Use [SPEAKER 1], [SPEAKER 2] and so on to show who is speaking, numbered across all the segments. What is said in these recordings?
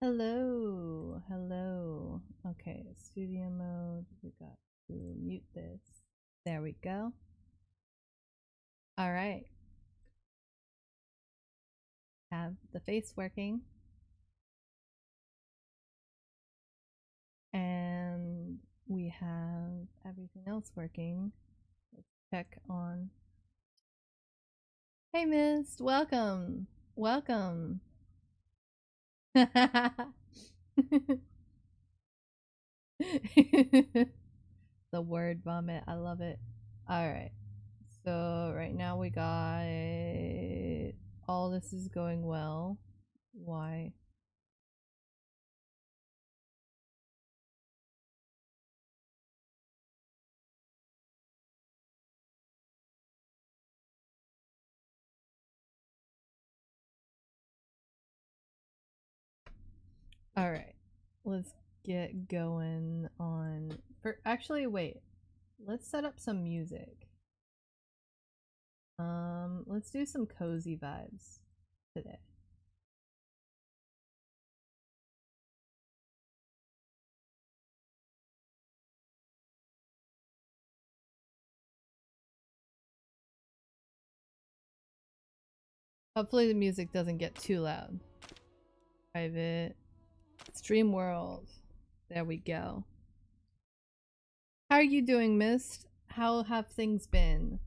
[SPEAKER 1] Hello, hello. Okay, studio mode. We got to mute this. There we go. All right. Have the face working. And we have everything else working. Let's check on. Hey, Mist. Welcome. Welcome. The word vomit. I love it. All right. So right now we got all this is going well. Why? All right. Let's get going on for actually wait. Let's set up some music. Let's do some cozy vibes today. Hopefully the music doesn't get too loud. Private. Stream world. There we go. How are you doing, Mist? How have things been?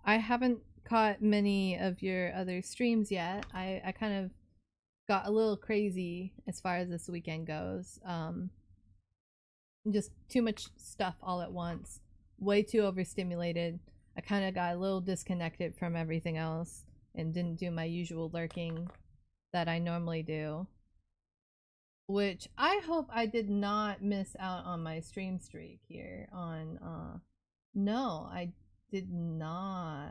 [SPEAKER 1] I haven't caught many of your other streams yet. I kind of got a little crazy as far as this weekend goes. Just too much stuff all at once. Way too overstimulated. I kind of got a little disconnected from everything else and didn't do my usual lurking that I normally do. Which I hope I did not miss out on my stream streak here on no, I did not.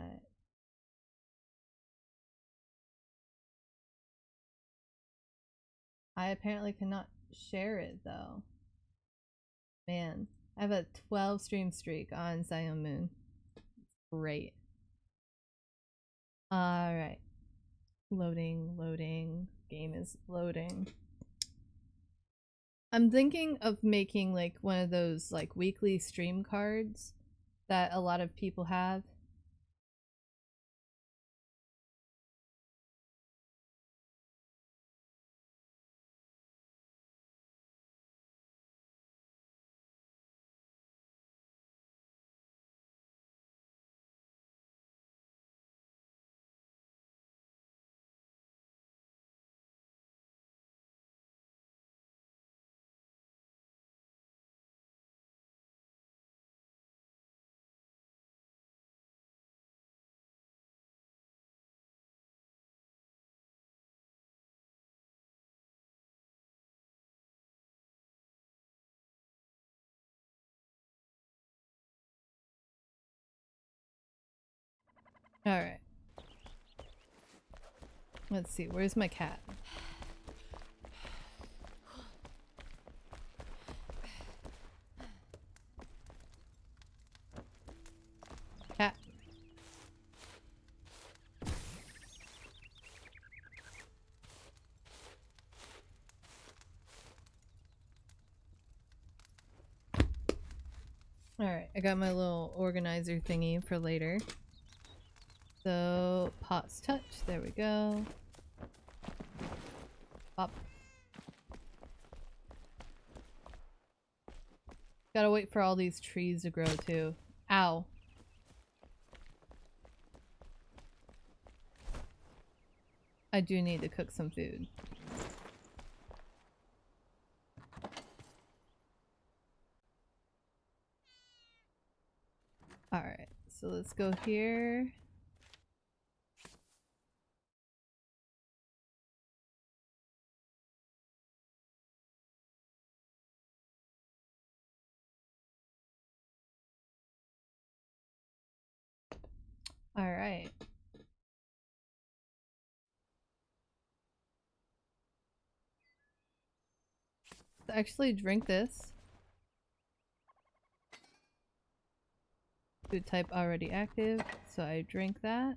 [SPEAKER 1] I apparently cannot share it though. Man, I have a 12 stream streak on Zion Moon. Great. Alright. Loading, loading. Game is loading. I'm thinking of making like one of those like weekly stream cards that a lot of people have. Alright. Let's see, where's my cat? Cat. Alright, I got my little organizer thingy for later. So, pots touch, there we go. Pop. Gotta wait for all these trees to grow too. Ow. I do need to cook some food. Alright, so let's go here. Alright. Let's actually drink this. Food type already active, so I drink that.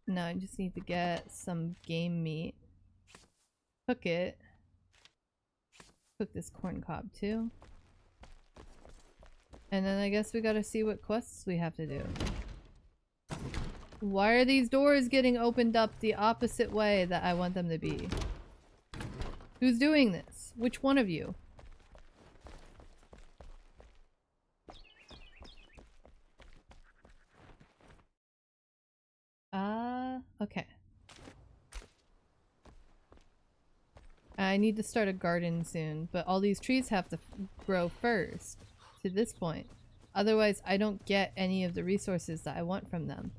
[SPEAKER 1] Now I just need to get some game meat. Cook it. Cook this corn cob too. And then I guess we gotta see what quests we have to do. Why are these doors getting opened up the opposite way that I want them to be? Who's doing this? Which one of you? Okay. I need to start a garden soon, but all these trees have to grow first to this point. Otherwise, I don't get any of the resources that I want from them.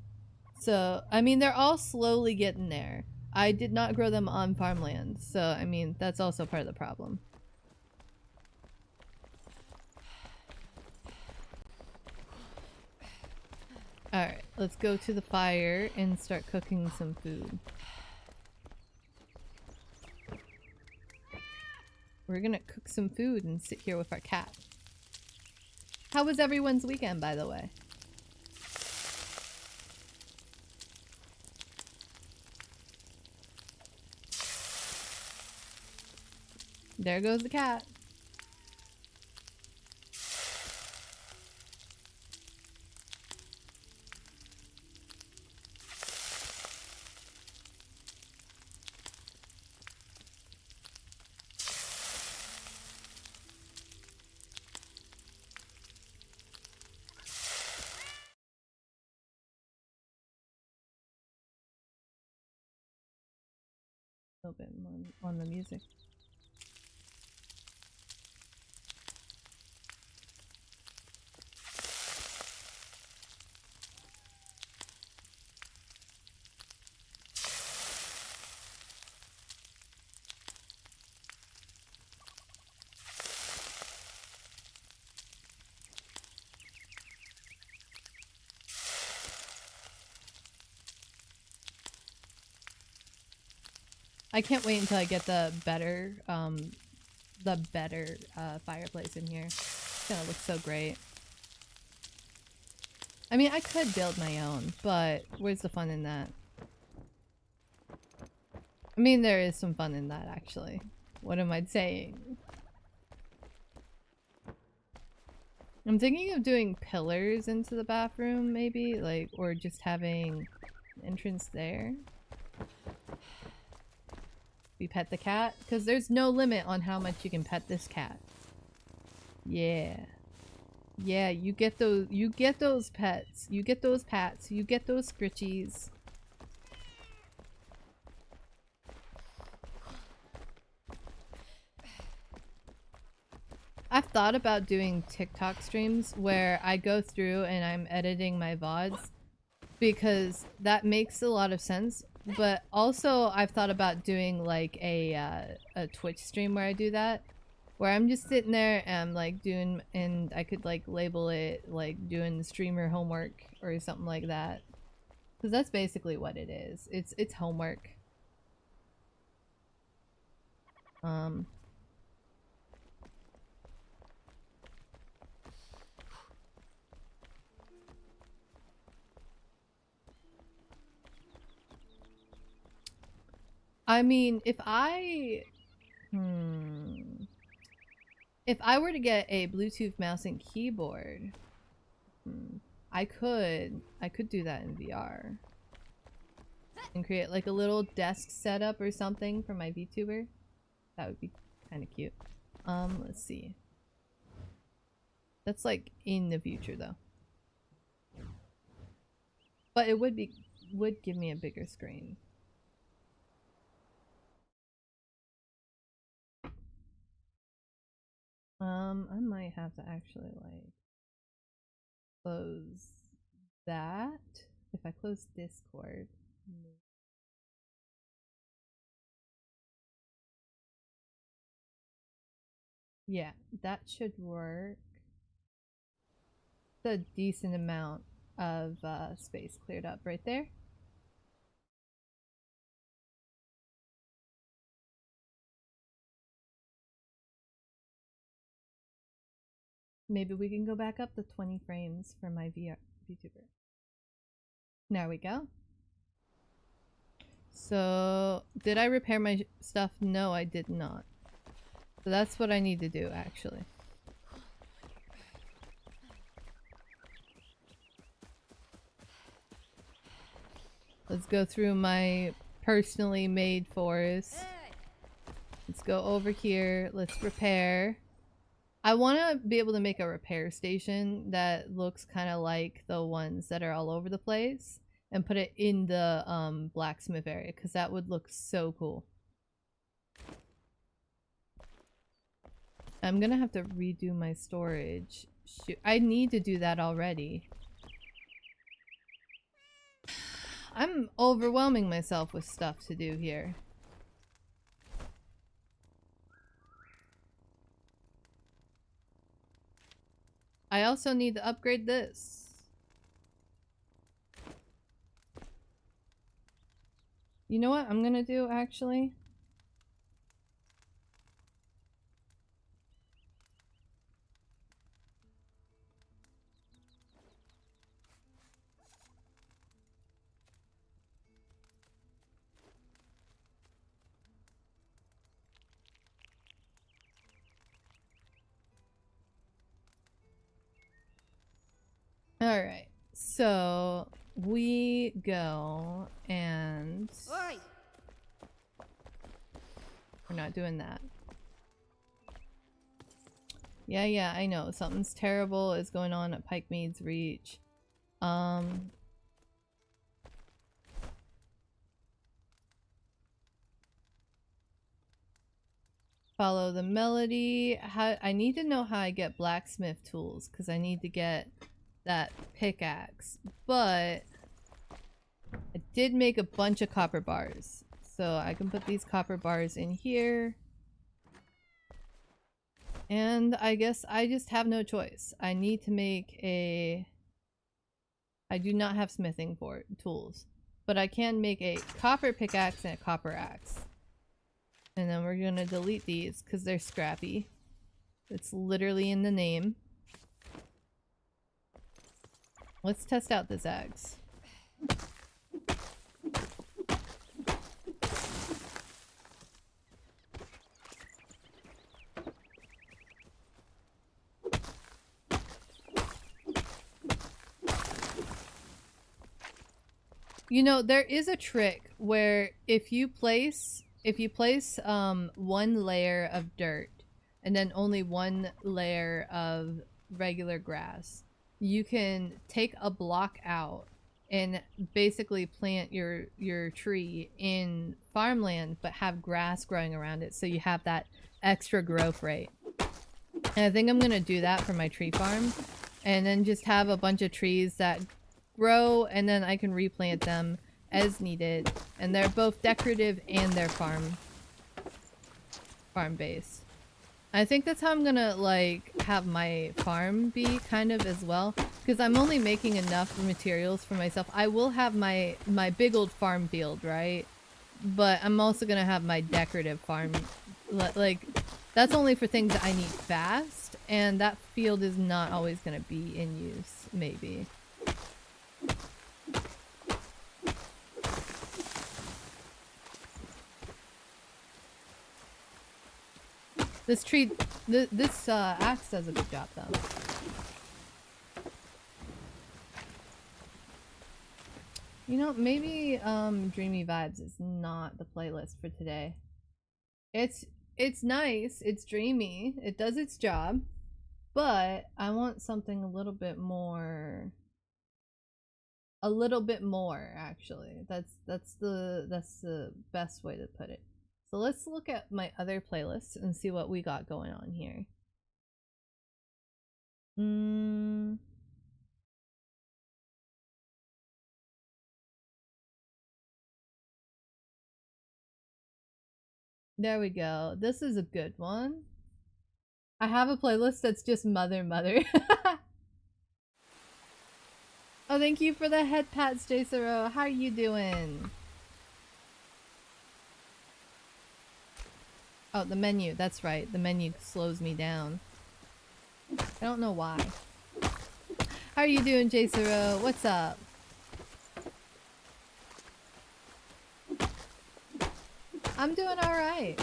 [SPEAKER 1] So, I mean, they're all slowly getting there. I did not grow them on farmland, so, I mean, that's also part of the problem. Alright, let's go to the fire and start cooking some food. We're gonna cook some food and sit here with our cat. How was everyone's weekend, by the way? There goes the cat. A little bit more on the music. I can't wait until I get the better fireplace in here. It's gonna look so great. I mean, I could build my own, but where's the fun in that? I mean, there is some fun in that, actually. What am I saying? I'm thinking of doing pillars into the bathroom, maybe, like, or just having an entrance there. We pet the cat? Because there's no limit on how much you can pet this cat. Yeah. Yeah, you get those pets. You get those pats. You get those scritchies. I've thought about doing TikTok streams where I go through and I'm editing my VODs because that makes a lot of sense. But also I've thought about doing like a Twitch stream where I do that. Where I'm just sitting there and like doing, and I could like label it like doing the streamer homework or something like that. Because that's basically what it is. It's homework. I mean, if I were to get a Bluetooth mouse and keyboard, I could do that in VR. And create like a little desk setup or something for my VTuber. That would be kind of cute. Let's see. That's like in the future though. But it would give me a bigger screen. I might have to actually like close that. If I close Discord. Yeah, that should work. It's a decent amount of space cleared up right there. Maybe we can go back up to 20 frames for my VTuber. There we go. So, did I repair my stuff? No, I did not. So that's what I need to do, actually. Let's go through my personally made forest. Let's go over here. Let's repair. I want to be able to make a repair station that looks kind of like the ones that are all over the place and put it in the blacksmith area because that would look so cool. I'm gonna have to redo my storage. Shoot, I need to do that already. I'm overwhelming myself with stuff to do here. I also need to upgrade this. You know what I'm gonna do, actually? Alright, so we go and...
[SPEAKER 2] Oi.
[SPEAKER 1] We're not doing that. Yeah, I know. Something's terrible is going on at Pikemead's Reach. Follow the melody. I need to know how I get blacksmith tools because I need to get that pickaxe. But I did make a bunch of copper bars. So I can put these copper bars in here. And I guess I just have no choice. I need to make a... I do not have smithing for tools. But I can make a copper pickaxe and a copper axe. And then we're gonna delete these because they're scrappy. It's literally in the name. Let's test out this axe. You know, there is a trick where if you place one layer of dirt and then only one layer of regular grass, you can take a block out and basically plant your tree in farmland but have grass growing around it so you have that extra growth rate. And I think I'm gonna do that for my tree farm and then just have a bunch of trees that grow and then I can replant them as needed, and they're both decorative and they're farm based. I think that's how I'm gonna like have my farm be kind of as well, because I'm only making enough materials for myself. I will have my big old farm field, right? But I'm also gonna have my decorative farm. Like that's only for things that I need fast, and that field is not always gonna be in use, maybe. This tree, this axe does a good job though. You know, maybe Dreamy Vibes is not the playlist for today. It's nice, it's dreamy, it does its job, but I want something a little bit more actually. That's the best way to put it. So let's look at my other playlists and see what we got going on here. There we go. This is a good one. I have a playlist that's just Mother. Oh, thank you for the head pats, J-Sero. How are you doing? Oh, the menu. That's right. The menu slows me down. I don't know why. How are you doing, J-Sero? What's up? I'm doing alright.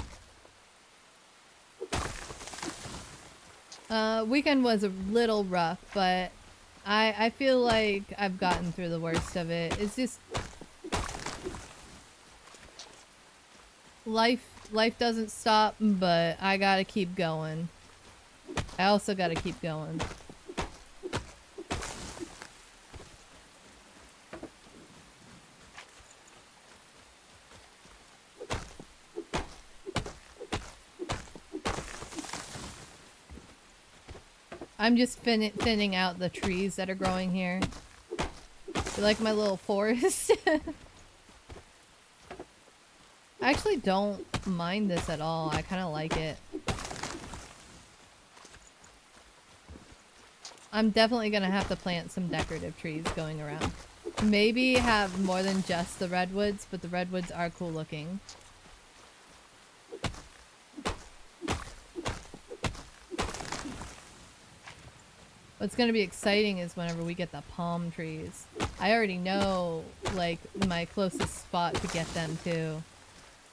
[SPEAKER 1] Weekend was a little rough, but I feel like I've gotten through the worst of it. It's just life doesn't stop, but I gotta keep going. I also gotta keep going. I'm just thinning out the trees that are growing here. You like my little forest? I actually don't mind this at all. I kind of like it. I'm definitely gonna have to plant some decorative trees going around. Maybe have more than just the redwoods, but the redwoods are cool looking. What's gonna be exciting is whenever we get the palm trees. I already know, like, my closest spot to get them to.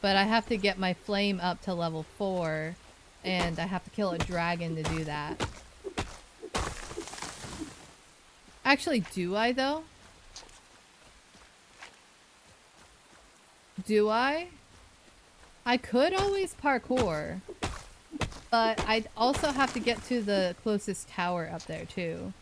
[SPEAKER 1] But I have to get my flame up to level 4, and I have to kill a dragon to do that. Actually, do I, though? Do I? I could always parkour. But I'd also have to get to the closest tower up there, too.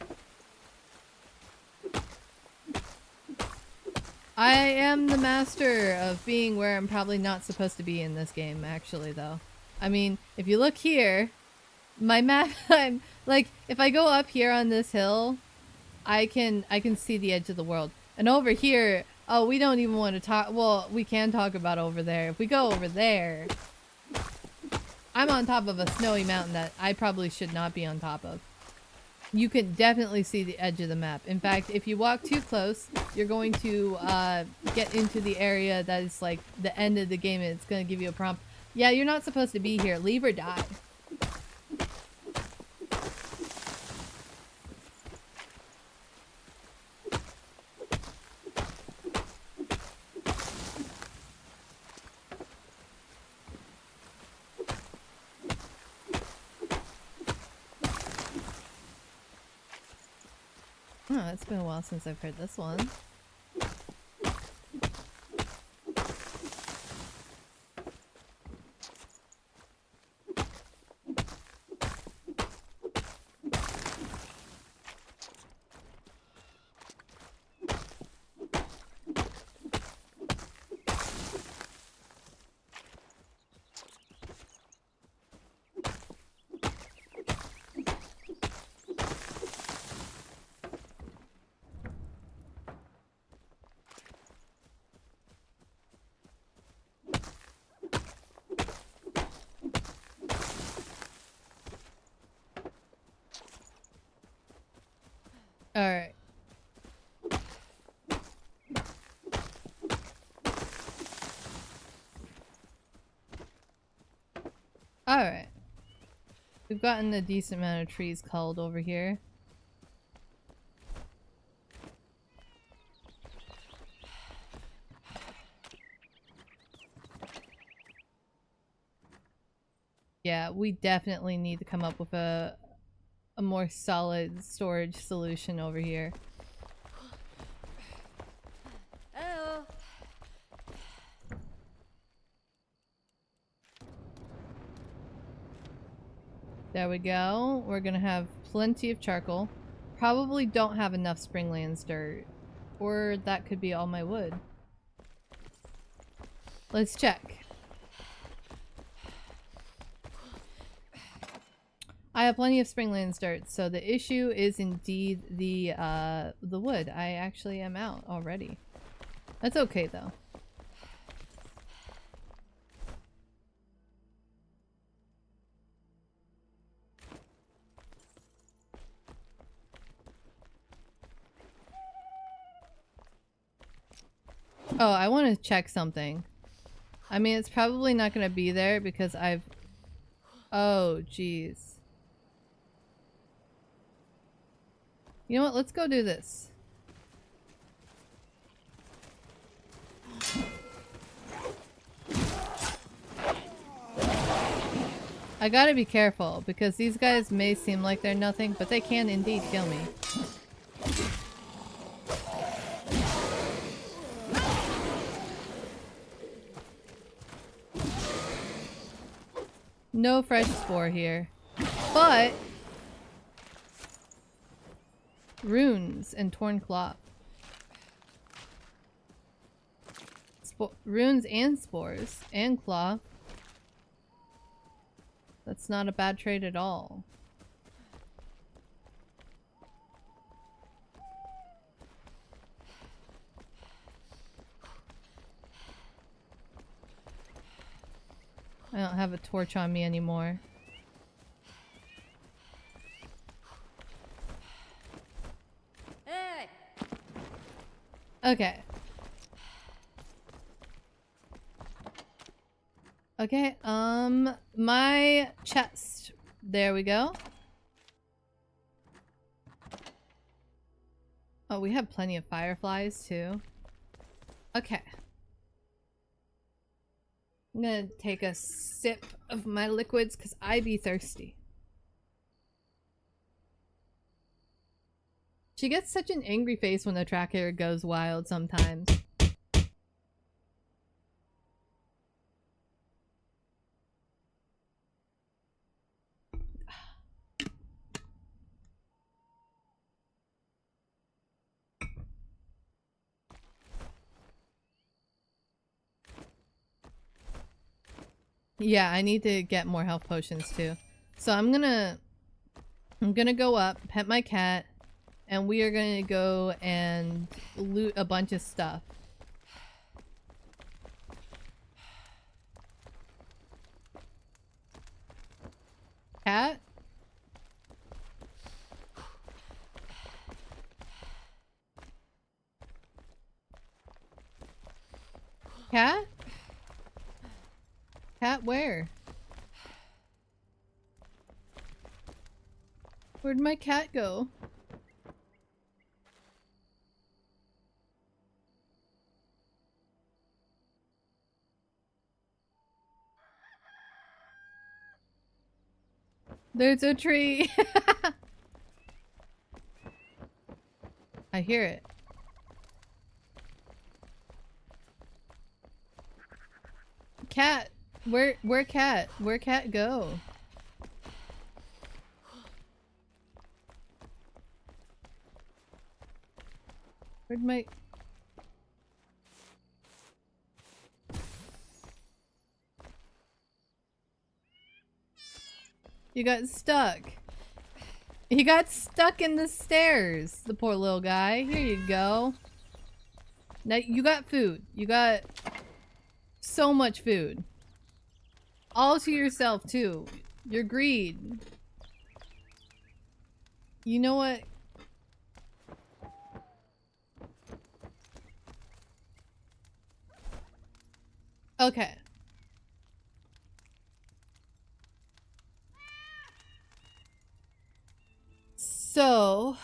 [SPEAKER 1] I am the master of being where I'm probably not supposed to be in this game, actually, though. I mean, if you look here, my map, I'm, like, if I go up here on this hill, I can see the edge of the world. And over here, oh, we don't even want to talk, well, we can talk about over there. If we go over there, I'm on top of a snowy mountain that I probably should not be on top of. You can definitely see the edge of the map. In fact, if you walk too close, you're going to get into the area that is like the end of the game, and it's going to give you a prompt. Yeah, you're not supposed to be here. Leave or die. Oh, it's been a while since I've heard this one. Alright. Alright. We've gotten a decent amount of trees culled over here. Yeah, we definitely need to come up with a more solid storage solution over here.
[SPEAKER 2] Hello.
[SPEAKER 1] There we go. We're gonna have plenty of charcoal. Probably don't have enough Springlands dirt. Or that could be all my wood. Let's check. I have plenty of Springlands dirt, so the issue is indeed the wood. I actually am out already. That's okay though. Oh, I want to check something. I mean, it's probably not going to be there because I've... Oh, jeez. You know what? Let's go do this. I I gotta be careful because these guys may seem like they're nothing, but they can indeed kill me. No fresh spore here. But runes and torn cloth. Runes and spores and cloth. That's not a bad trade at all. I don't have a torch on me anymore.
[SPEAKER 2] Hey!
[SPEAKER 1] Okay. Okay, my chest. There we go. Oh, we have plenty of fireflies too. Okay. I'm gonna take a sip of my liquids because I be thirsty. She gets such an angry face when the tracker goes wild sometimes. Yeah, I need to get more health potions too. So I'm gonna go up, pet my cat, and we are gonna go and loot a bunch of stuff. Cat? Cat? Cat where? Where'd my cat go? There's a tree! I hear it. Cat! Where cat? Where cat go? Where'd my... You got stuck. He got stuck in the stairs, the poor little guy. Here you go. Now you got food. You got so much food. All to yourself too. Your greed. You know what? Okay. So...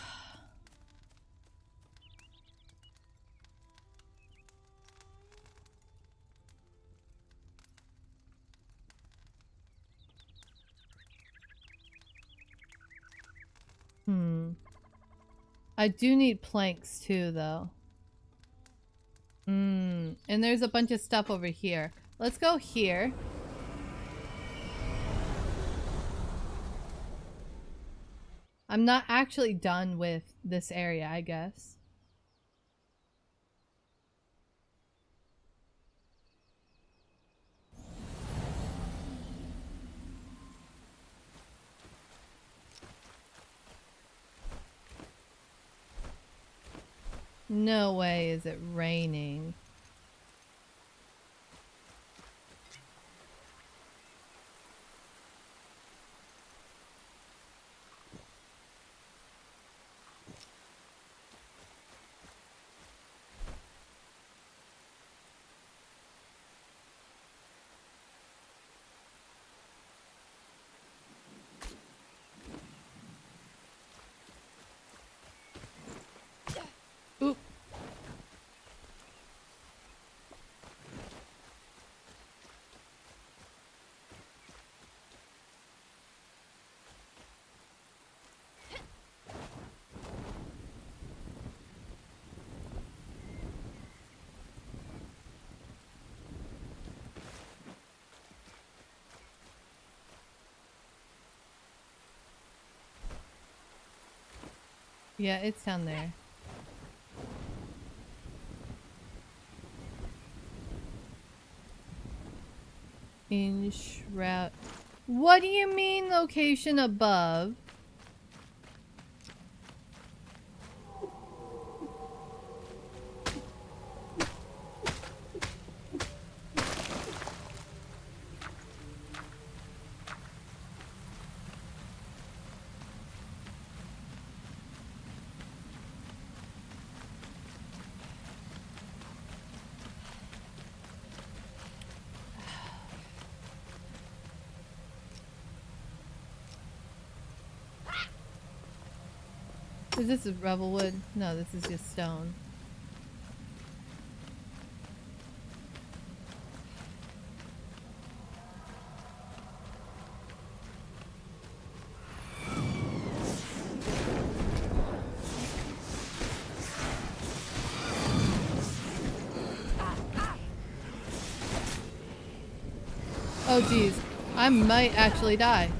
[SPEAKER 1] I do need planks too, though. And there's a bunch of stuff over here. Let's go here. I'm not actually done with this area, I guess. No way is it raining. Oop. Yeah, it's down there. In shroud. What do you mean location above? Is this Revelwood? No, this is just stone. Oh geez, I might actually die.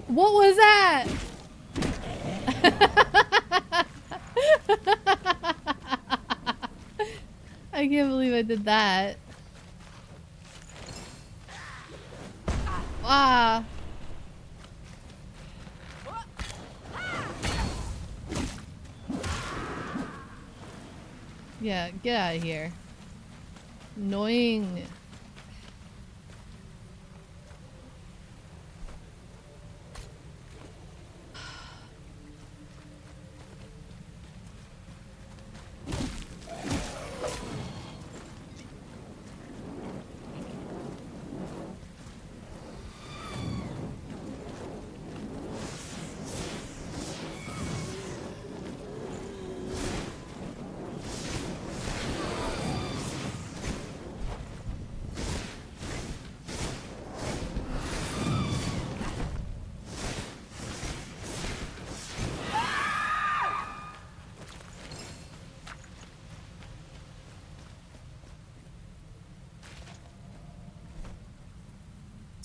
[SPEAKER 1] What was that? I can't believe I did that. Ah. Yeah, get out of here. Annoying.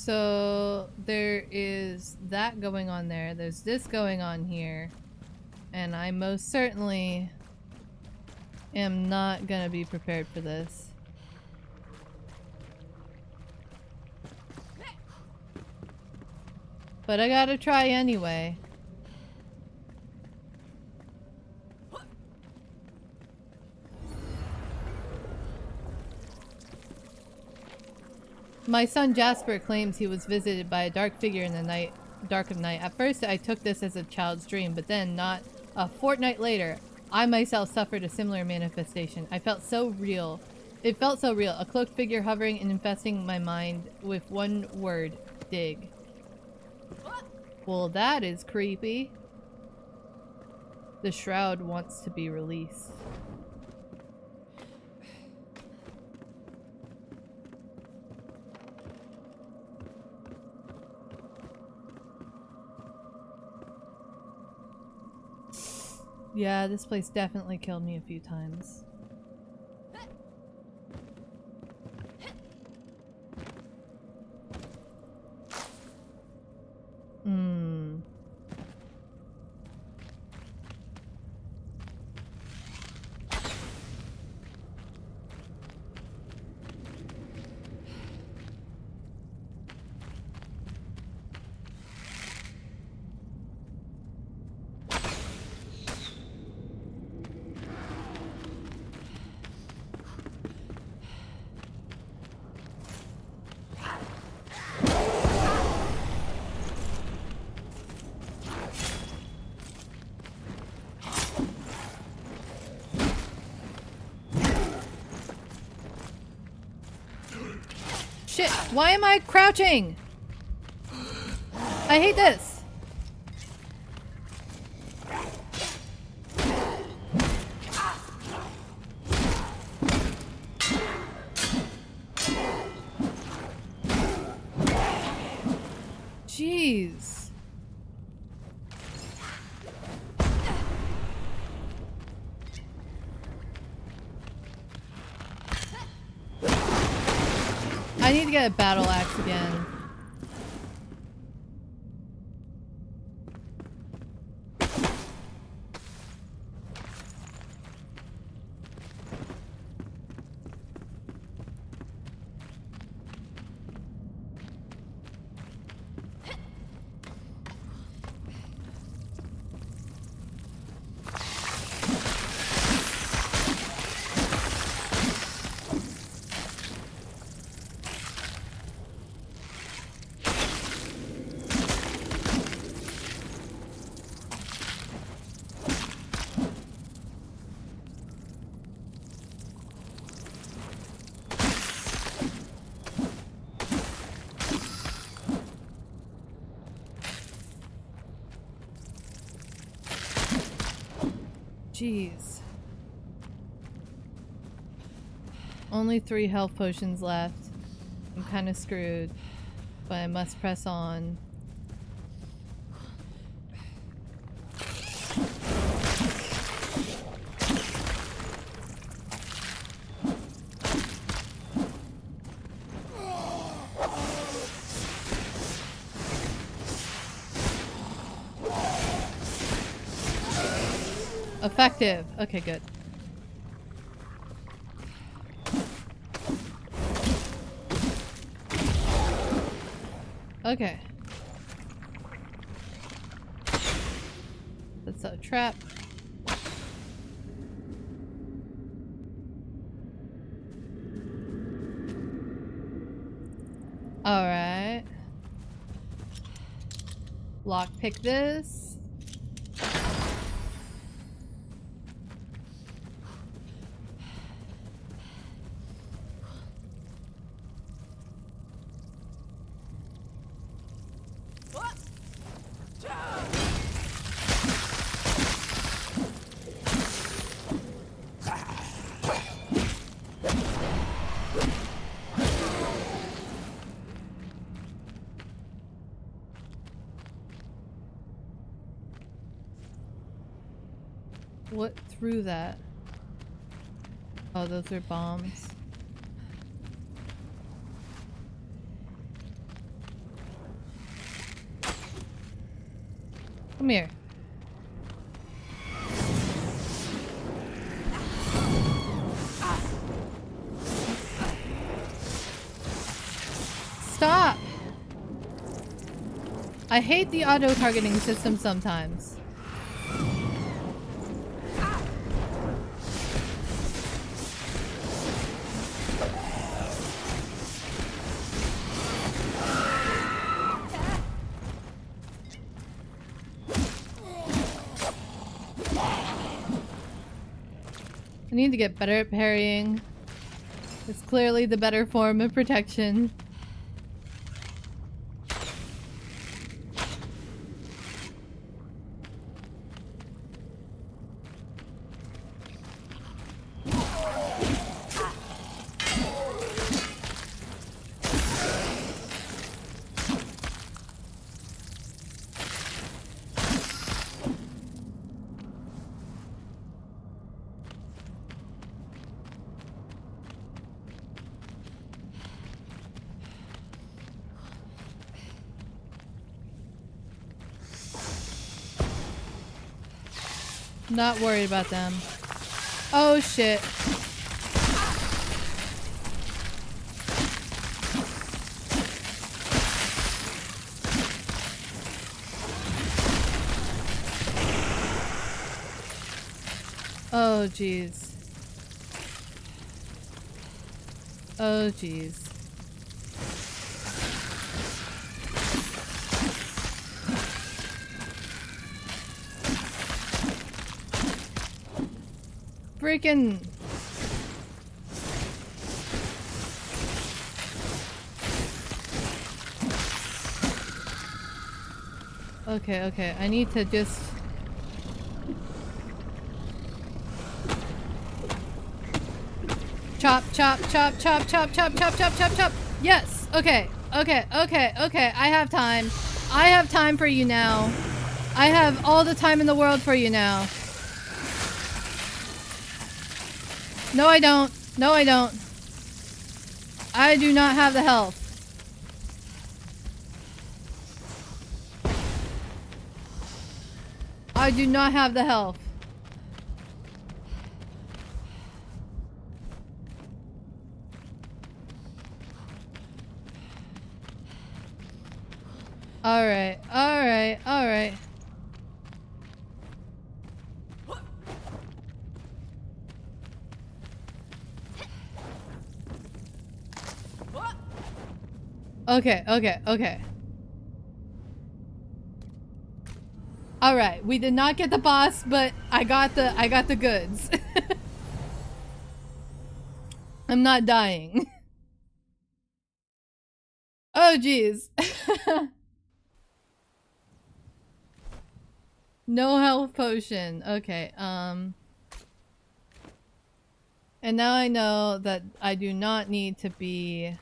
[SPEAKER 1] So there is that going on there. There's this going on here. And I most certainly am not gonna be prepared for this. But I gotta try anyway. My son Jasper claims he was visited by a dark figure in the dark of night. At first I took this as a child's dream, but then not a fortnight later, I myself suffered a similar manifestation. I felt so real. It felt so real. A cloaked figure hovering and infesting my mind with one word, dig. Well, that is creepy. The shroud wants to be released. Yeah, this place definitely killed me a few times. Shit, why am I crouching? I hate this. Jeez. I need to get a battle axe again. Jeez. Only 3 health potions left. I'm kind of screwed, but I must press on. Effective. Okay, good. Okay. That's a trap. Alright. Lockpick this. What threw that? Oh, those are bombs. Come here. Stop! I hate the auto-targeting system sometimes. I need to get better at parrying. It's clearly the better form of protection. Not worried about them. Oh shit. Oh jeez. Oh jeez. Freaking. Okay, okay. I need to just. Chop, chop, chop, chop, chop, chop, chop, chop, chop, chop. Yes. Okay. Okay. Okay. Okay. I have time. I have time for you now. I have all the time in the world for you now. No, I don't. No, I don't. I do not have the health. I do not have the health. Alright, alright, alright. Okay, okay, okay. Alright, we did not get the boss, but I got the goods. I'm not dying. Oh jeez. No health potion. Okay, and now I know that I do not need to be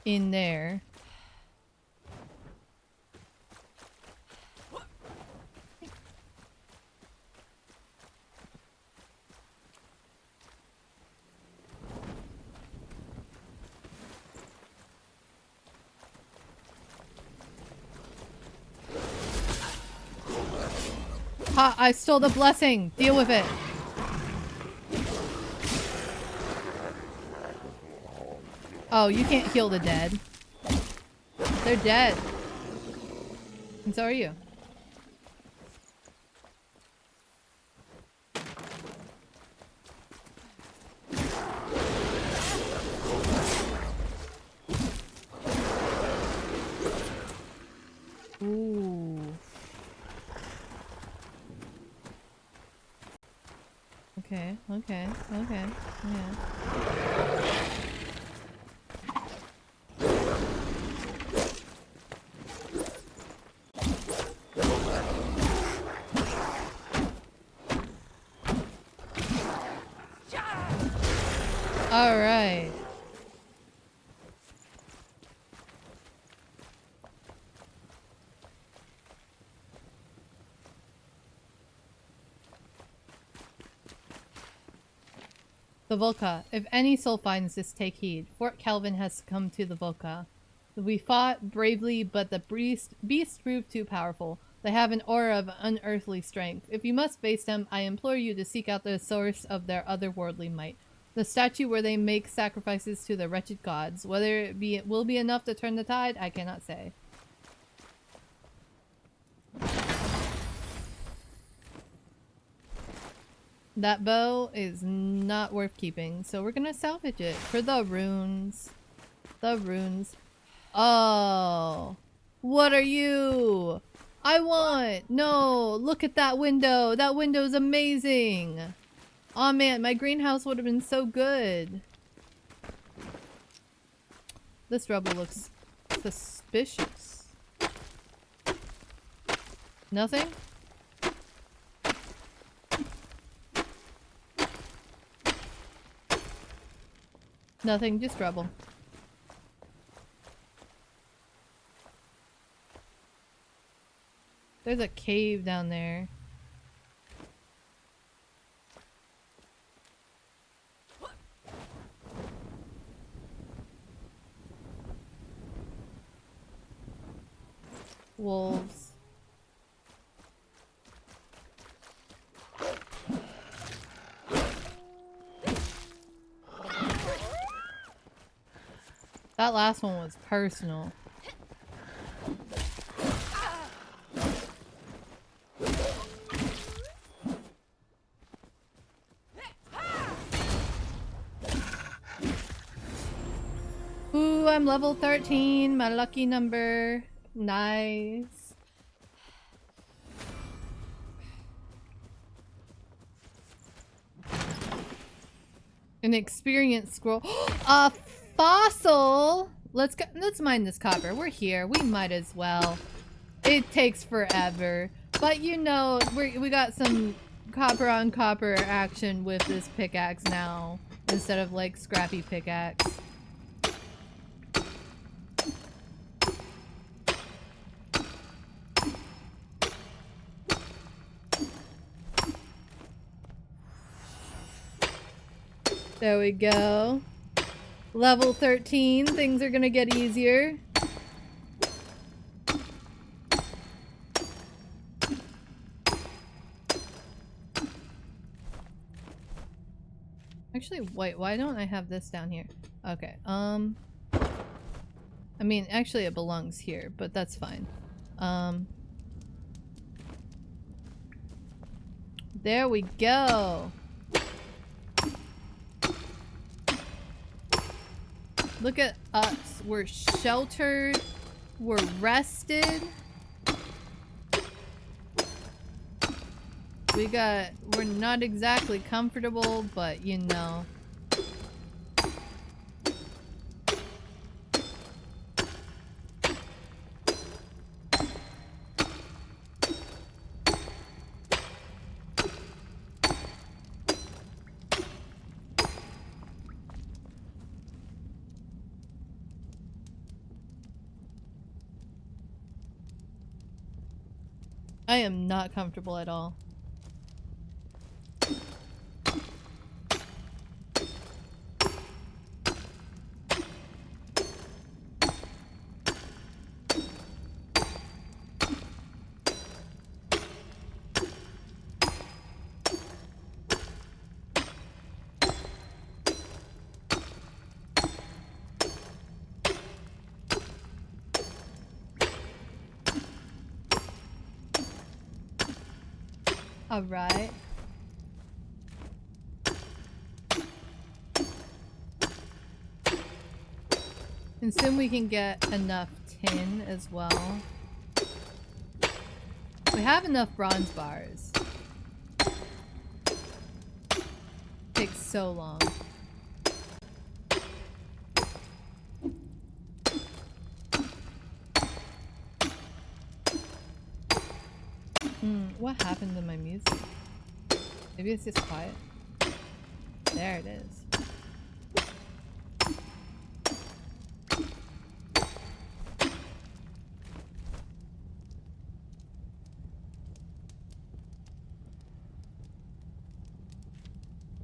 [SPEAKER 1] in there. Ha! I stole the blessing! Deal with it! Oh, you can't heal the dead. They're dead. And so are you. Ooh. Okay, okay, okay, yeah. Alright. The Volca. If any soul finds this, take heed. Fort Calvin has succumbed to the Volca. We fought bravely, but the beast proved too powerful. They have an aura of unearthly strength. If you must face them, I implore you to seek out the source of their otherworldly might. The statue where they make sacrifices to the wretched gods. Whether it will be enough to turn the tide, I cannot say. That bow is not worth keeping, so we're gonna salvage it for the runes. The runes. Oh, what are you? I want! No, look at that window. That window's amazing. Aw man, my greenhouse would have been so good. This rubble looks suspicious. Nothing? Nothing, just rubble. There's a cave down there. Wolves. That last one was personal. Ooh, I'm level 13, my lucky number. Nice. An experience scroll. A fossil! Let's go. Let's mine this copper. We're here. We might as well. It takes forever. But you know, we got some copper on copper action with this pickaxe now. Instead of like scrappy pickaxe. There we go. Level 13, things are gonna get easier. Actually, wait, why don't I have this down here? Okay, I mean, actually it belongs here, but that's fine. There we go. Look at us. We're sheltered. We're rested. We're not exactly comfortable, but you know. I am not comfortable at all. Alright. And soon we can get enough tin as well. We have enough bronze bars. Takes so long. What happened to my music? Maybe it's just quiet. There it is.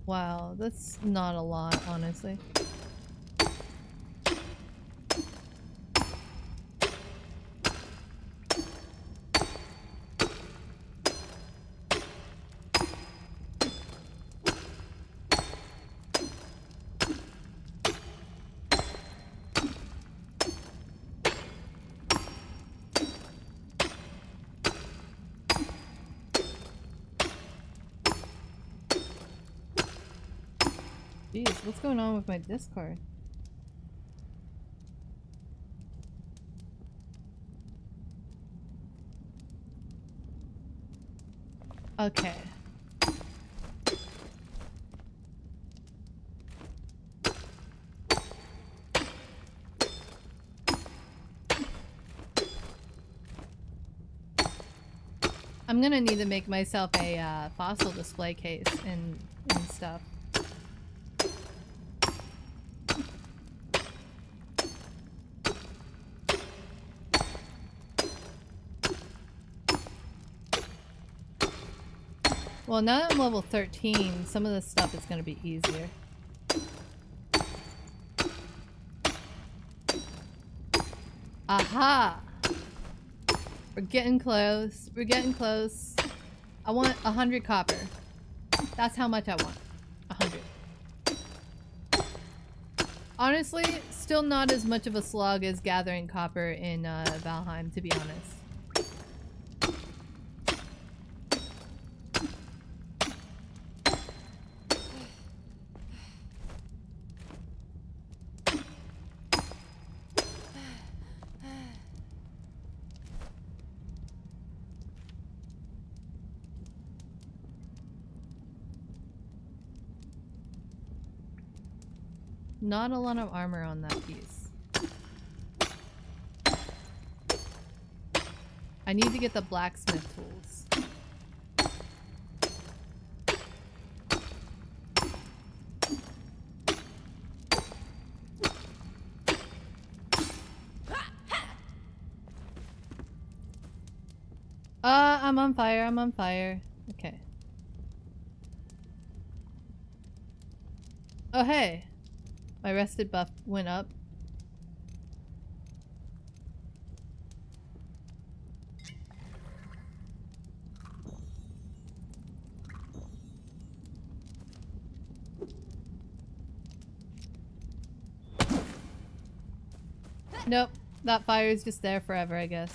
[SPEAKER 1] Wow, that's not a lot, honestly. Jeez, what's going on with my Discord? Okay. I'm gonna need to make myself a fossil display case and stuff. Well, now that I'm level 13, some of this stuff is gonna be easier. Aha! We're getting close. We're getting close. I want 100 copper. That's how much I want. 100. Honestly, still not as much of a slog as gathering copper in Valheim, to be honest. Not a lot of armor on that piece. I need to get the blacksmith tools. I'm on fire, I'm on fire. Okay. Oh hey! My rested buff went up. Nope. That fire is just there forever, I guess.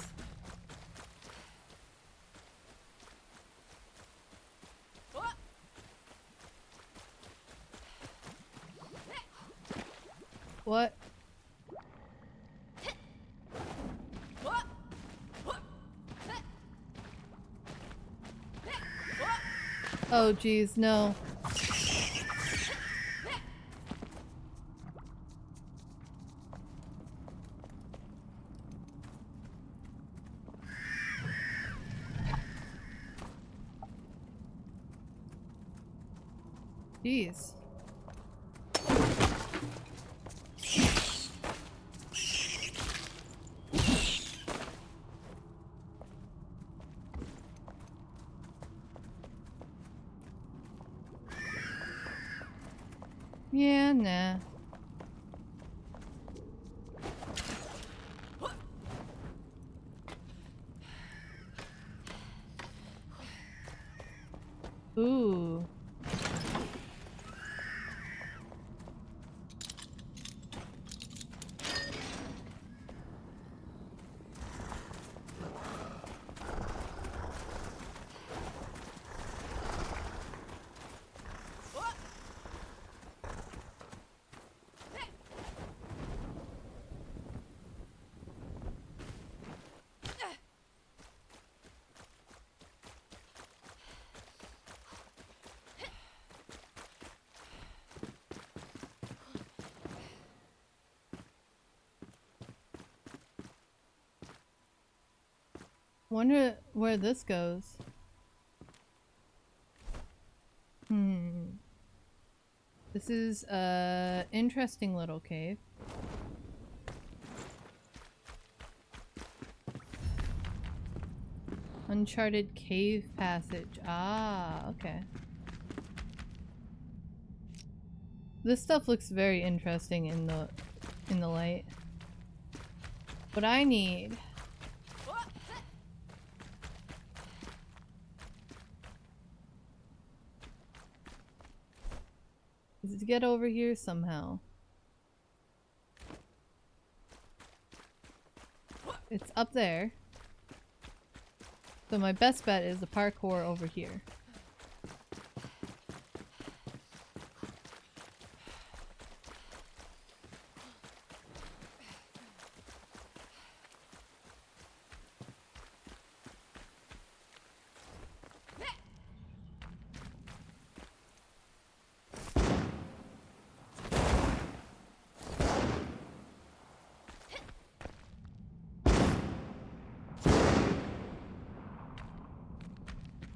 [SPEAKER 1] What? Oh geez, no. Jeez. Yeah, nah. Ooh. Wonder where this goes. This is a interesting little cave. Uncharted cave passage. Ah, okay. This stuff looks very interesting in the light. What I need is to get over here somehow. It's up there. So my best bet is the parkour over here.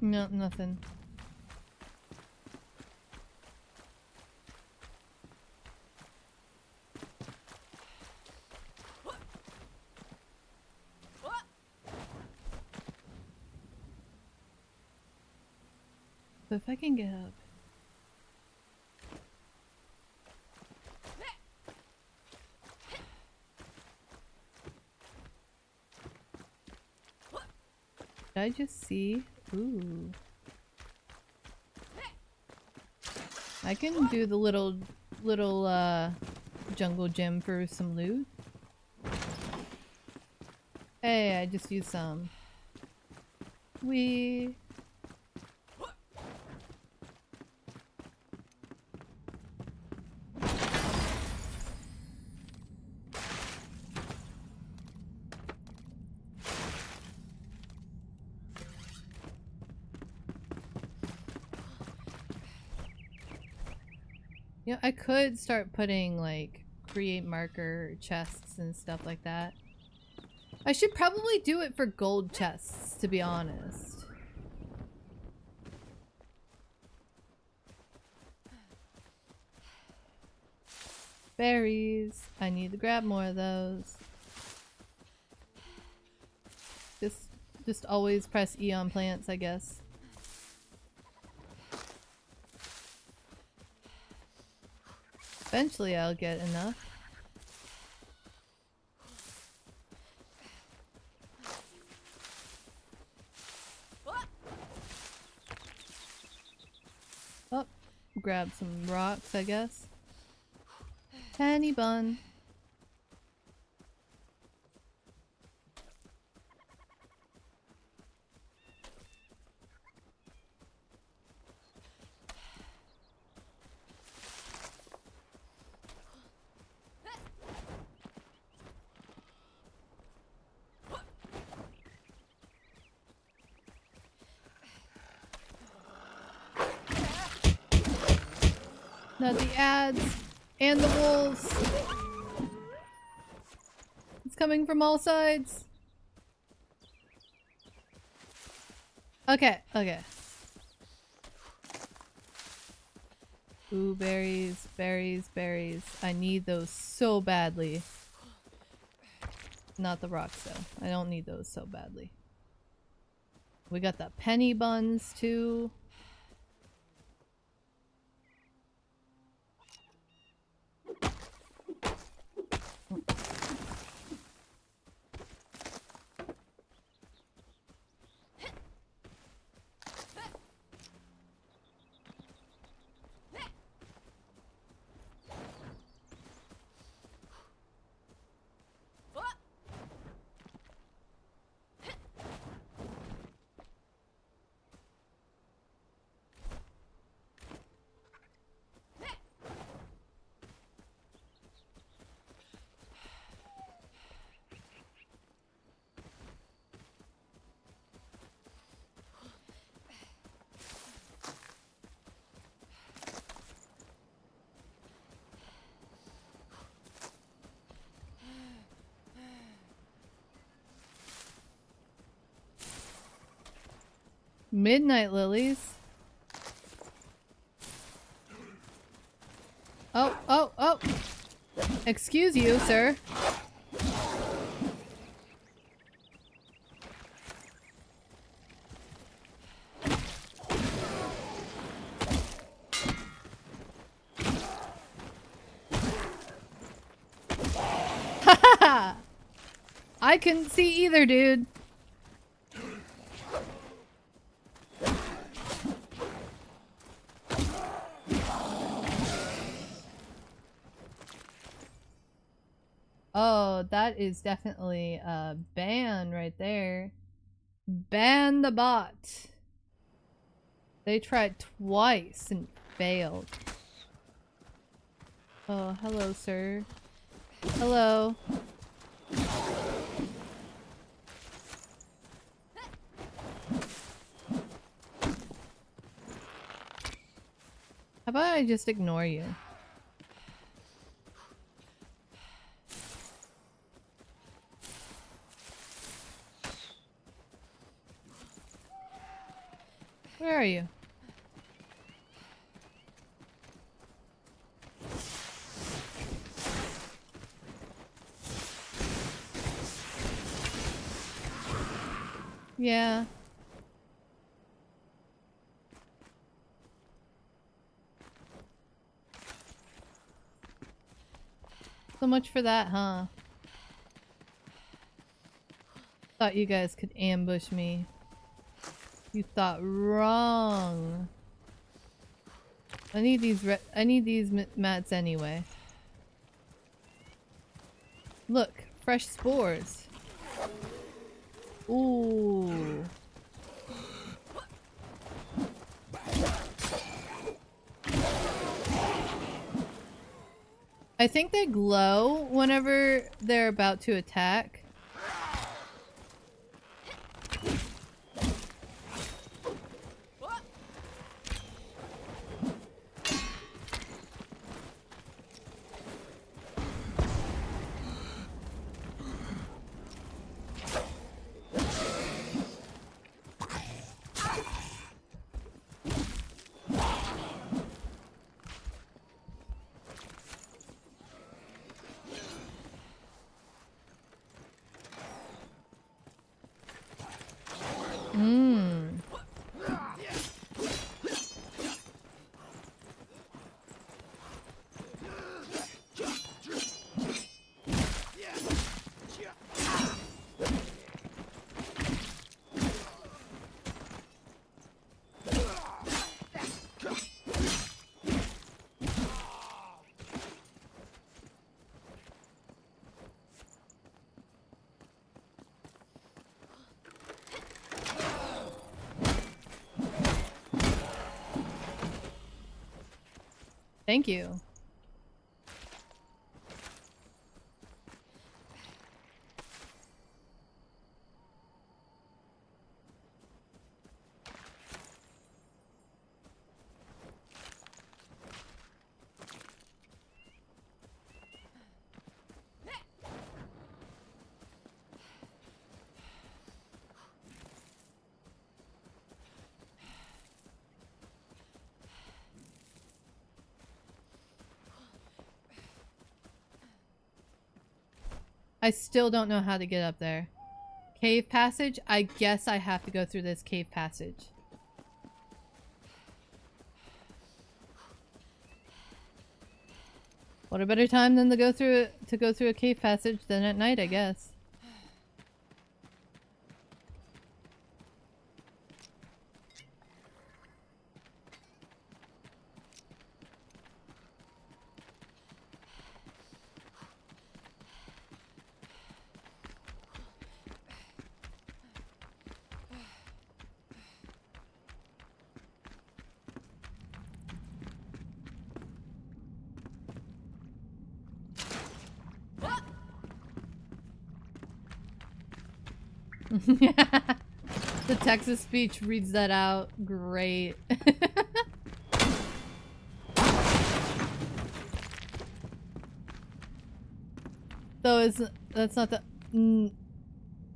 [SPEAKER 1] No, nothing. But if I can get up. Did I just see? Ooh. I can do the little jungle gym for some loot. Hey, I just used some. Wee. Yeah, I could start putting like create marker chests and stuff like that. I should probably do it for gold chests, to be honest. Berries. I need to grab more of those. Just always press E on plants, I guess. Eventually I'll get enough. Oh, grab some rocks, I guess. Penny bun. Not the ads and the wolves. It's coming from all sides. Okay, okay. Ooh, berries, berries, berries. I need those so badly. Not the rocks though. I don't need those so badly. We got the penny buns too. Midnight lilies. Oh, oh, oh! Excuse you, sir. Haha! I couldn't see either, dude. Oh, that is definitely a ban right there. Ban the bot. They tried twice and failed. Oh, hello, sir. Hello. How about I just ignore you? Where are you? Yeah. So much for that, huh? Thought you guys could ambush me. You thought wrong. I need these mats anyway. Look, fresh spores. Ooh. I think they glow whenever they're about to attack. Thank you. I still don't know how to get up there. Cave passage? I guess I have to go through this cave passage. What a better time than to go through a cave passage than at night, I guess. The Texas speech reads that out. Great. Though that's not the...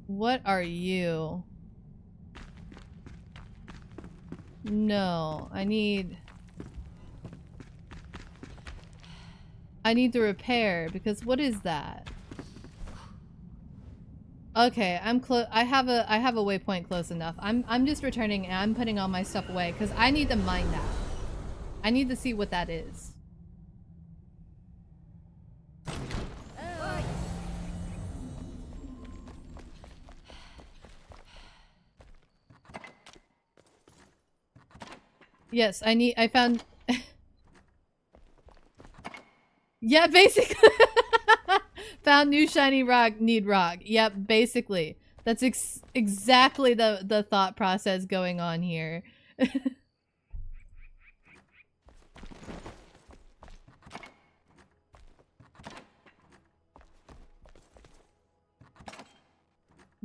[SPEAKER 1] what are you? No, I need to repair, because what is that? Okay, I'm close. I have a waypoint close enough. I'm just returning and I'm putting all my stuff away because I need to mine that. I need to see what that is. Yes, I found... Yeah, basically. Found new shiny rock, need rock. Yep, basically. That's exactly the thought process going on here.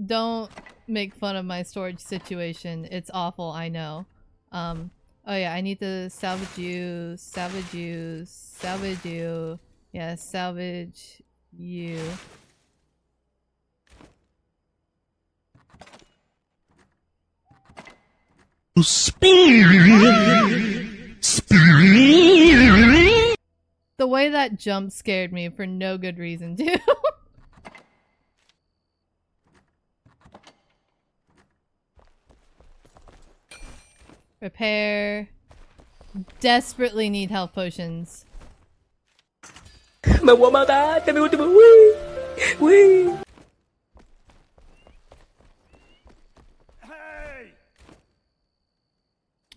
[SPEAKER 1] Don't make fun of my storage situation. It's awful, I know. Oh yeah, I need to salvage you, salvage you, salvage you. Yeah, salvage you. The way that jump scared me for no good reason, too. Repair. Desperately need health potions.
[SPEAKER 3] Me voy a matar, este es mi último. Uy, uy.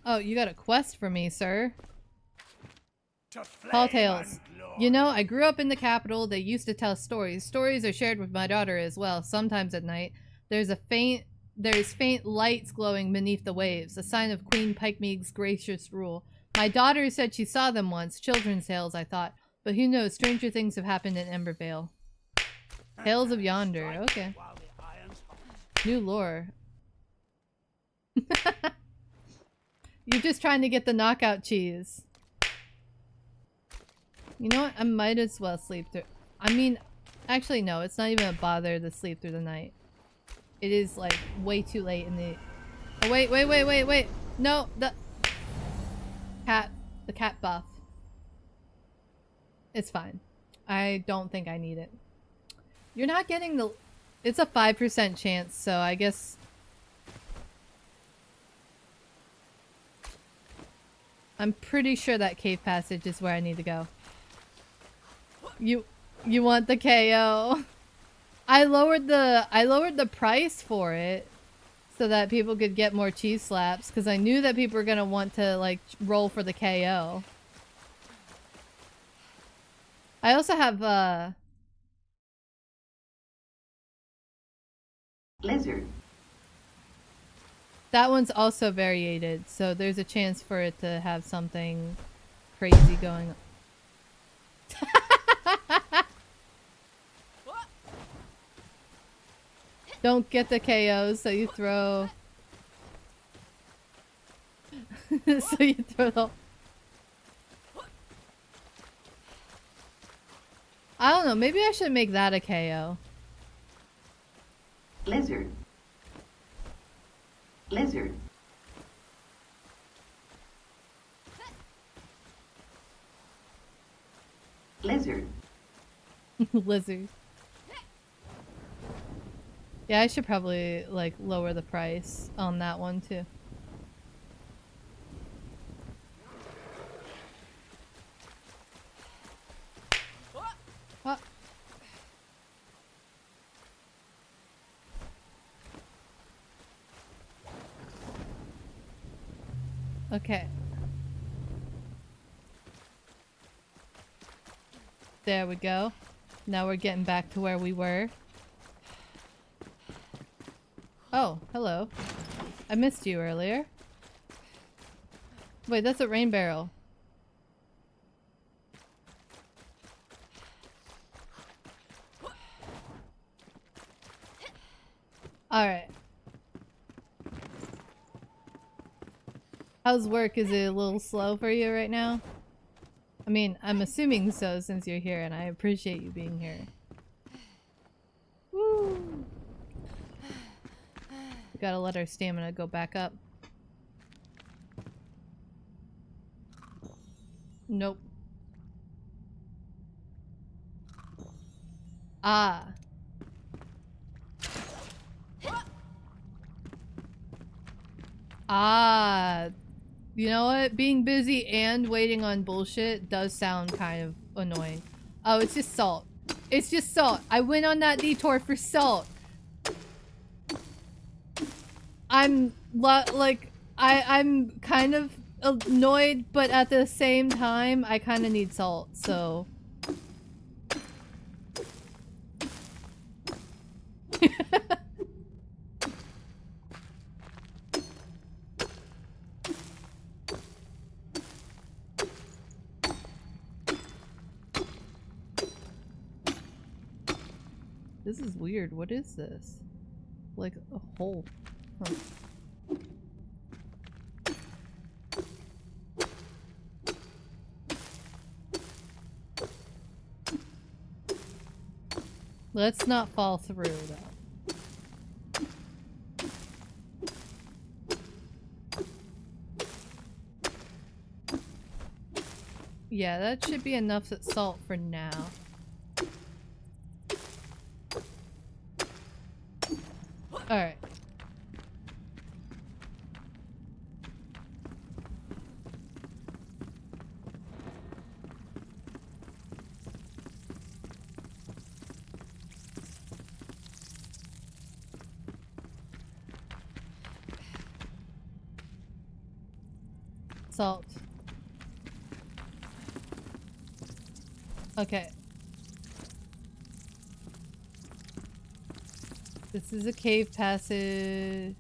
[SPEAKER 1] Oh, you got a quest for me, sir. Tall Tales. You know, I grew up in the capital. They used to tell stories. Stories are shared with my daughter as well, sometimes at night. There's faint lights glowing beneath the waves, a sign of Queen Pikemeag's gracious rule. My daughter said she saw them once. Children's tales, I thought. But who knows, stranger things have happened in Embervale. Tales of Yonder, okay. New lore. You're just trying to get the knockout cheese. You know what? I might as well sleep through... I mean, actually no, it's not even a bother to sleep through the night. It is, like, way too late in the... Oh, wait. No, the cat buff. It's fine. I don't think I need it. You're not getting the... It's a 5% chance, so I guess... I'm pretty sure that cave passage is where I need to go. You want the KO? I lowered the price for it so that people could get more cheese slaps because I knew that people were gonna want to like roll for the KO. I also have
[SPEAKER 4] Lizard.
[SPEAKER 1] That one's also variated, so there's a chance for it to have something crazy going on. Don't get the KOs, so you throw... so you throw the... I don't know, maybe I should make that a KO.
[SPEAKER 4] Lizard. Lizard. Lizard.
[SPEAKER 1] Lizard. Yeah, I should probably, like, lower the price on that one, too. Ah. Okay. There we go. Now we're getting back to where we were. Oh, hello. I missed you earlier. Wait, that's a rain barrel. Alright. How's work? Is it a little slow for you right now? I mean, I'm assuming so since you're here and I appreciate you being here. Woo! We gotta let our stamina go back up. Nope. Ah. Ah. You know what? Being busy and waiting on bullshit does sound kind of annoying. Oh, it's just salt. It's just salt. I went on that detour for salt. I'm I'm kind of annoyed, but at the same time, I kind of need salt, so. This is weird. What is this? Like a hole. Huh. Let's not fall through, though. Yeah, that should be enough salt for now. Alright. Salt. Okay. This is a cave passage.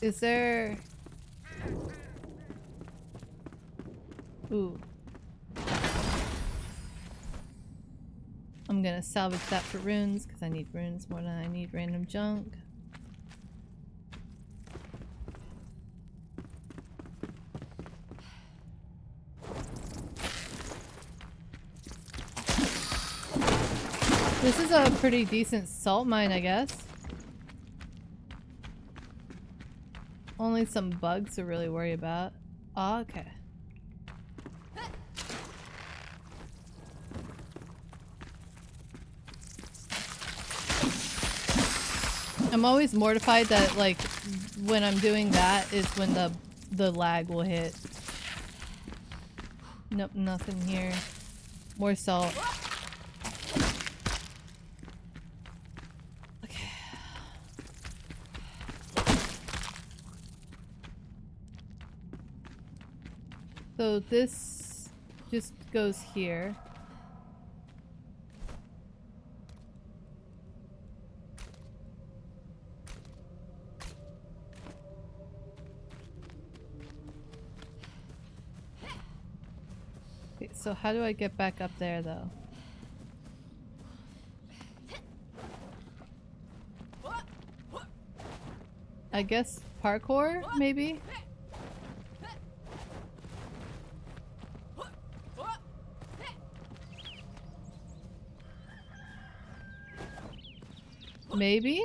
[SPEAKER 1] Is there... Ooh. I'm gonna salvage that for runes, because I need runes more than I need random junk. This is a pretty decent salt mine, I guess. Only some bugs to really worry about. Oh, okay. I'm always mortified that, like, when I'm doing that is when the lag will hit. Nope, nothing here. More salt. Okay. So this just goes here. Okay, so how do I get back up there though? I guess parkour, maybe? Maybe?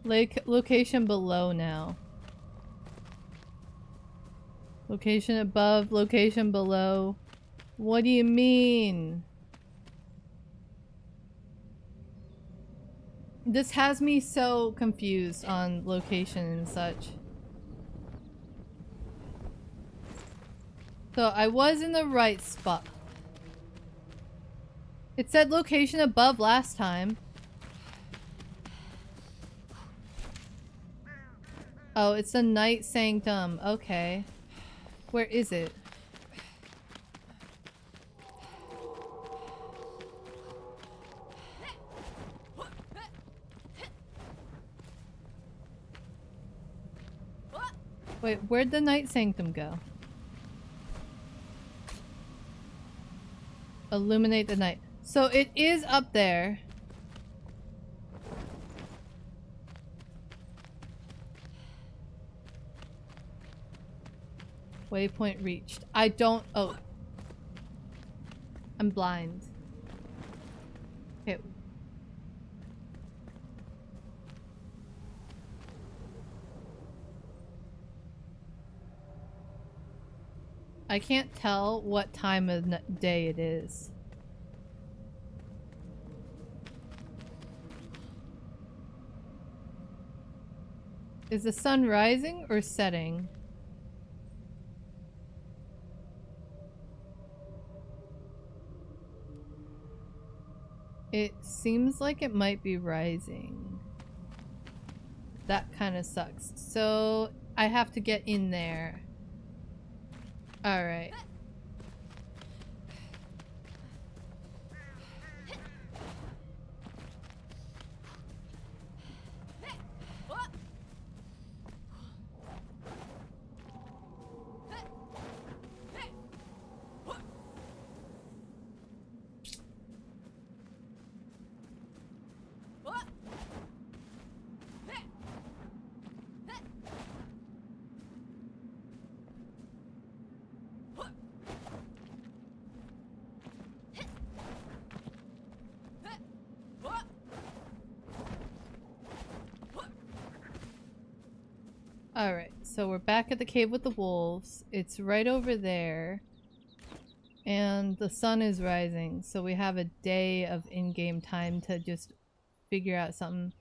[SPEAKER 1] Location below now. Location above, location below. What do you mean? This has me so confused on location and such. So I was in the right spot. It said location above last time. Oh, it's the Night Sanctum. Okay. Where is it? Wait, where'd the Night Sanctum go? Illuminate the night. So it is up there. Waypoint reached. I don't... Oh. I'm blind. Okay. I can't tell what time of day it is. Is the sun rising or setting? It seems like it might be rising. That kind of sucks. So I have to get in there. Alright. Alright, so we're back at the cave with the wolves. It's right over there. And the sun is rising, so we have a day of in-game time to just figure out something.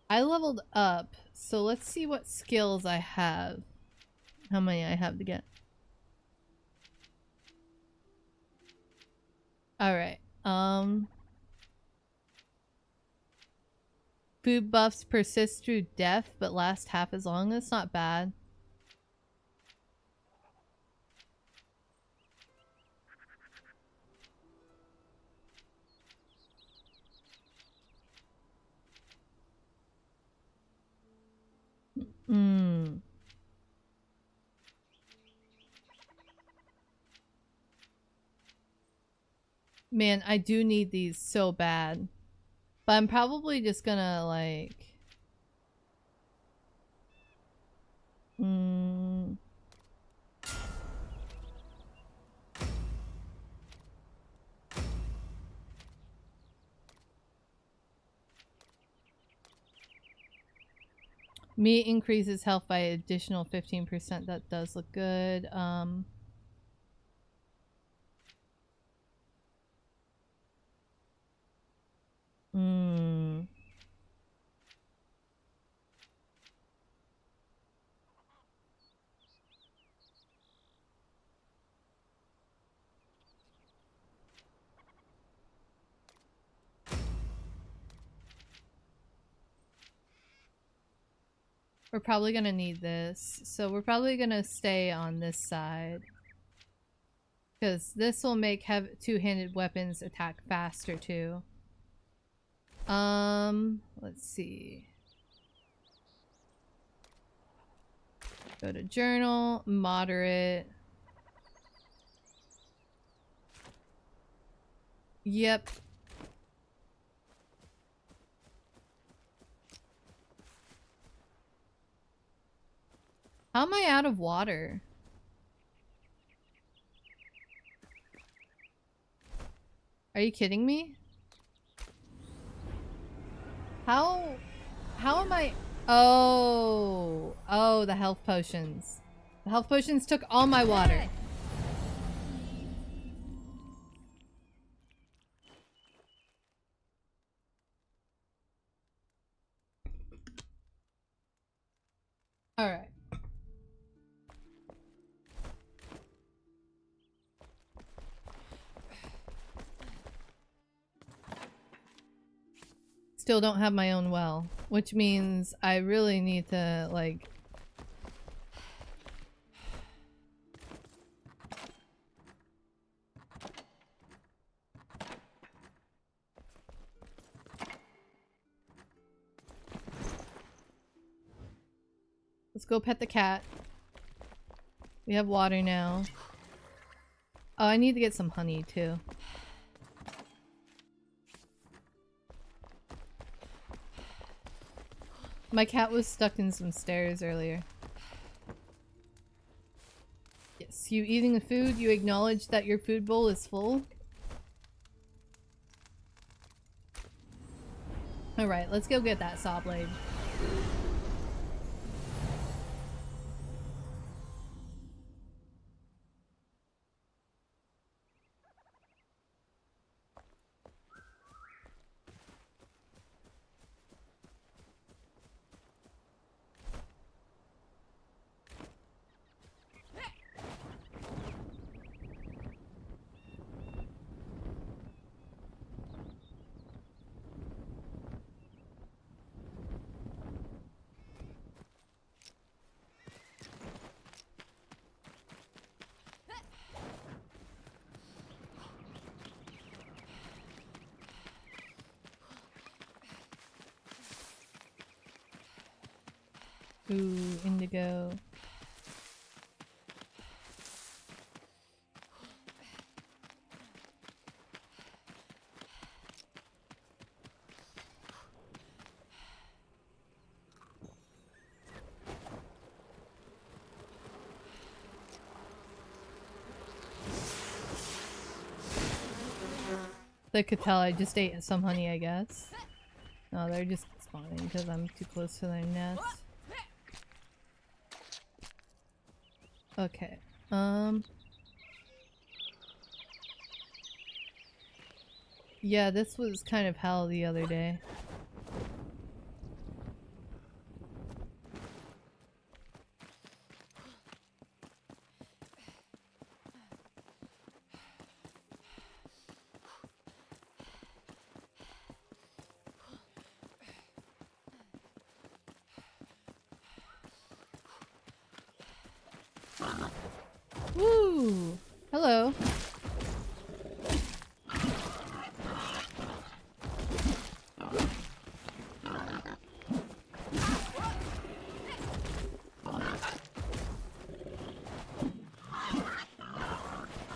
[SPEAKER 1] I leveled up, so let's see what skills I have. How many I have to get. Alright, food buffs persist through death, but last half as long. That's not bad. Man, I do need these so bad. But I'm probably just gonna, like... Meat increases health by additional 15%. That does look good. We're probably gonna need this. So we're probably gonna stay on this side. Because this will make two-handed weapons attack faster too. Let's see. Go to journal, moderate. Yep. How am I out of water? Are you kidding me? How am I? Oh, the health potions. The health potions took all my water. All right. Still don't have my own well, which means I really need to, like... Let's go pet the cat. We have water now. Oh, I need to get some honey, too. My cat was stuck in some stairs earlier. Yes, you eating the food, you acknowledge that your food bowl is full. Alright, let's go get that saw blade. Ooh, indigo. They could tell I just ate some honey, I guess. No, they're just spawning because I'm too close to their nest. Okay. Yeah, this was kind of hell the other day. Woo! Hello.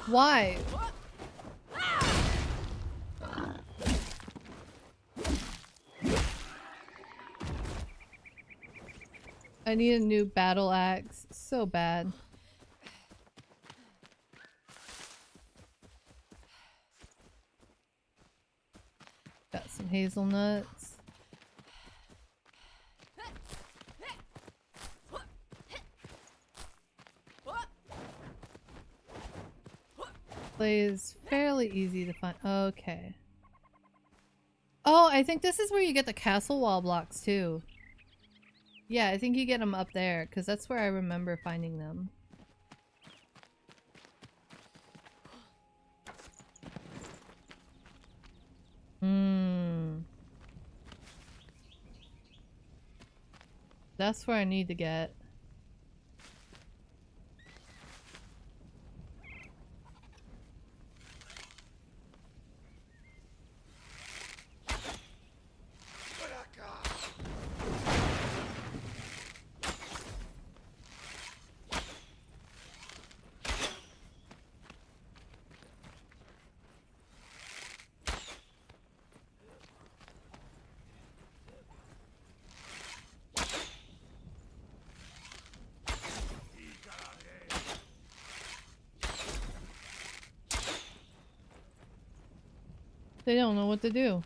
[SPEAKER 1] Why? I need a new battle axe. So bad. Got some hazelnuts. Clay is fairly easy to find. Okay. Oh, I think this is where you get the castle wall blocks too. Yeah, I think you get them up there because that's where I remember finding them. That's where I need to get. They don't know what to do.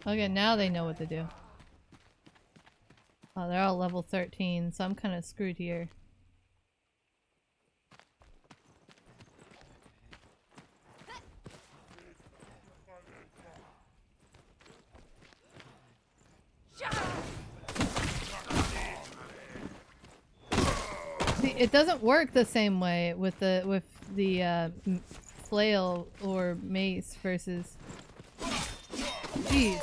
[SPEAKER 1] Okay, now they know what to do. Oh, they're all level 13, so I'm kind of screwed here. See, it doesn't work the same way with the flail or mace versus. Jeez.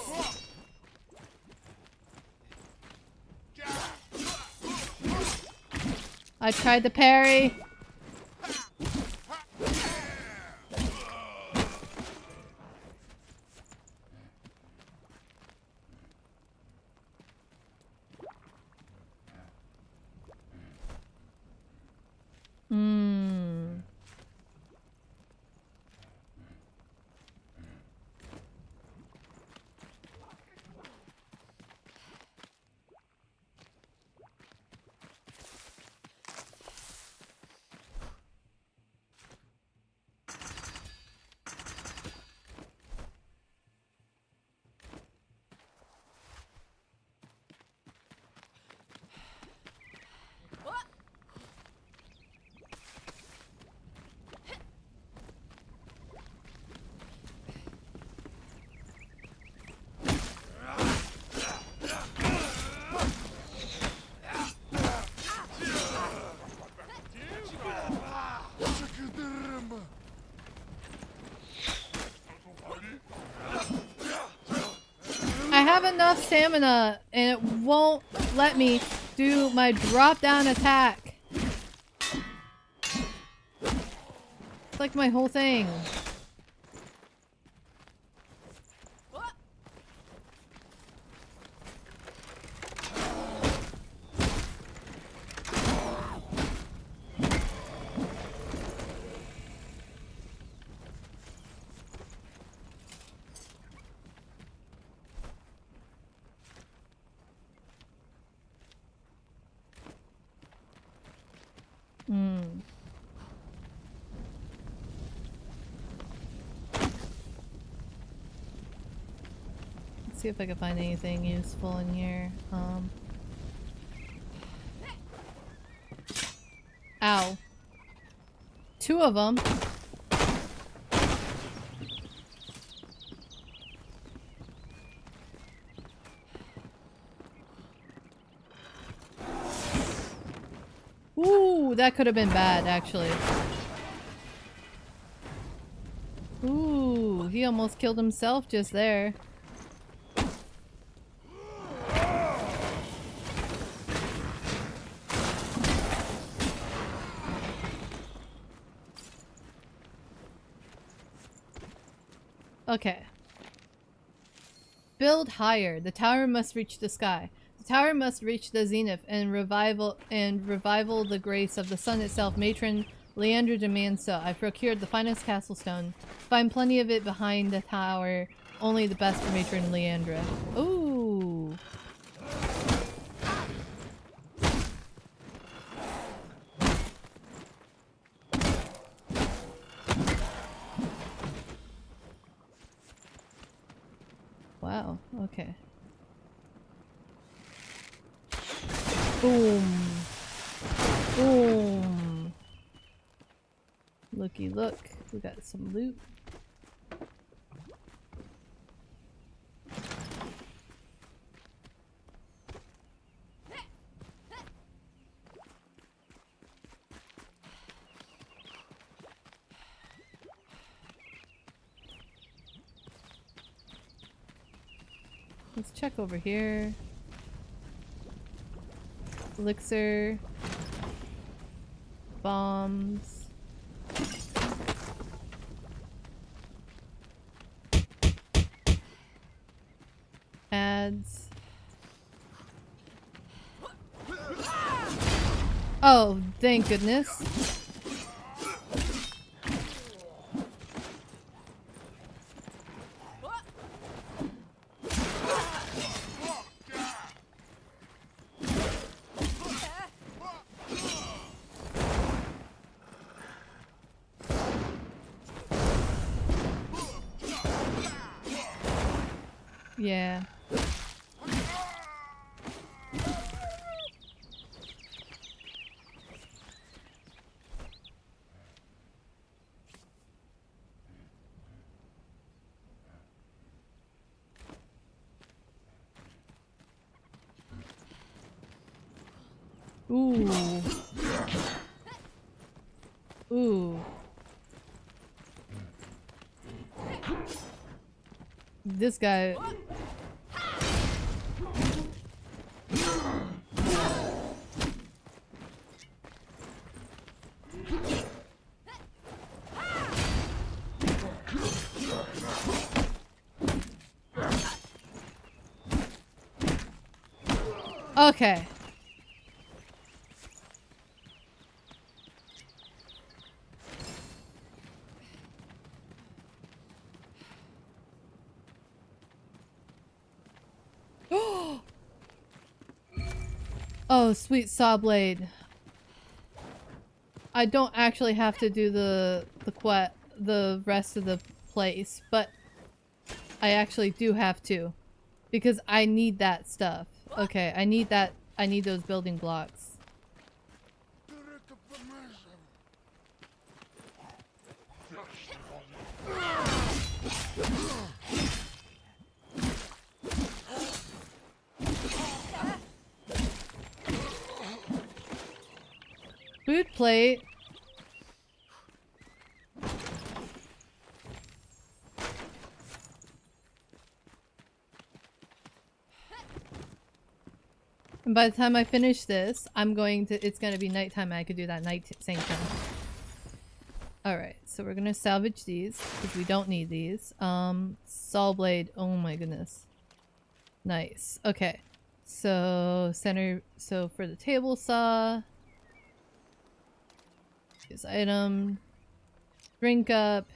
[SPEAKER 1] I tried to parry. Hmm. I have enough stamina and it won't let me do my drop down attack. It's like my whole thing. Hmm. Let's see if I can find anything useful in here. Ow. 2 of them. Ooh, that could have been bad, actually. Ooh, he almost killed himself just there. Okay. Build higher. The tower must reach the sky. The tower must reach the zenith and revival the grace of the sun itself. Matron Leandra demands so. I've procured the finest castle stone. Find plenty of it behind the tower. Only the best for Matron Leandra. Ooh. Wow, okay. Boom. Boom. Looky look. We got some loot. Let's check over here. Elixir. Bombs. Ads. Oh, thank goodness. Yeah. Ooh. Ooh. This guy. Okay. Oh, sweet saw blade. I don't actually have to do the rest of the place, but I actually do have to because I need that stuff. Okay, I need that. I need those building blocks. Food plate. And by the time I finish this, it's gonna be nighttime and I could do that night sanction. Alright, so we're gonna salvage these, because we don't need these. Saw blade, oh my goodness. Nice, okay. So, so for the table saw, use item, drink up,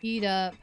[SPEAKER 1] eat up.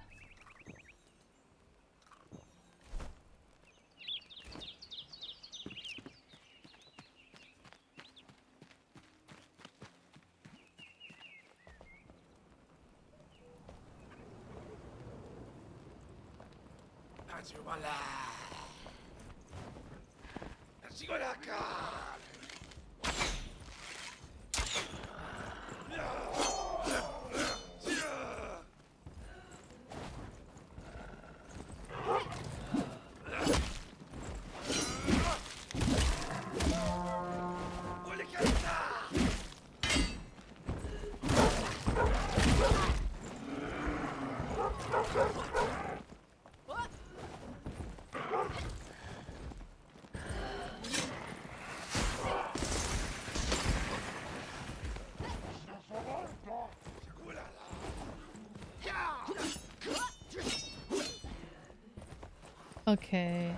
[SPEAKER 1] Okay.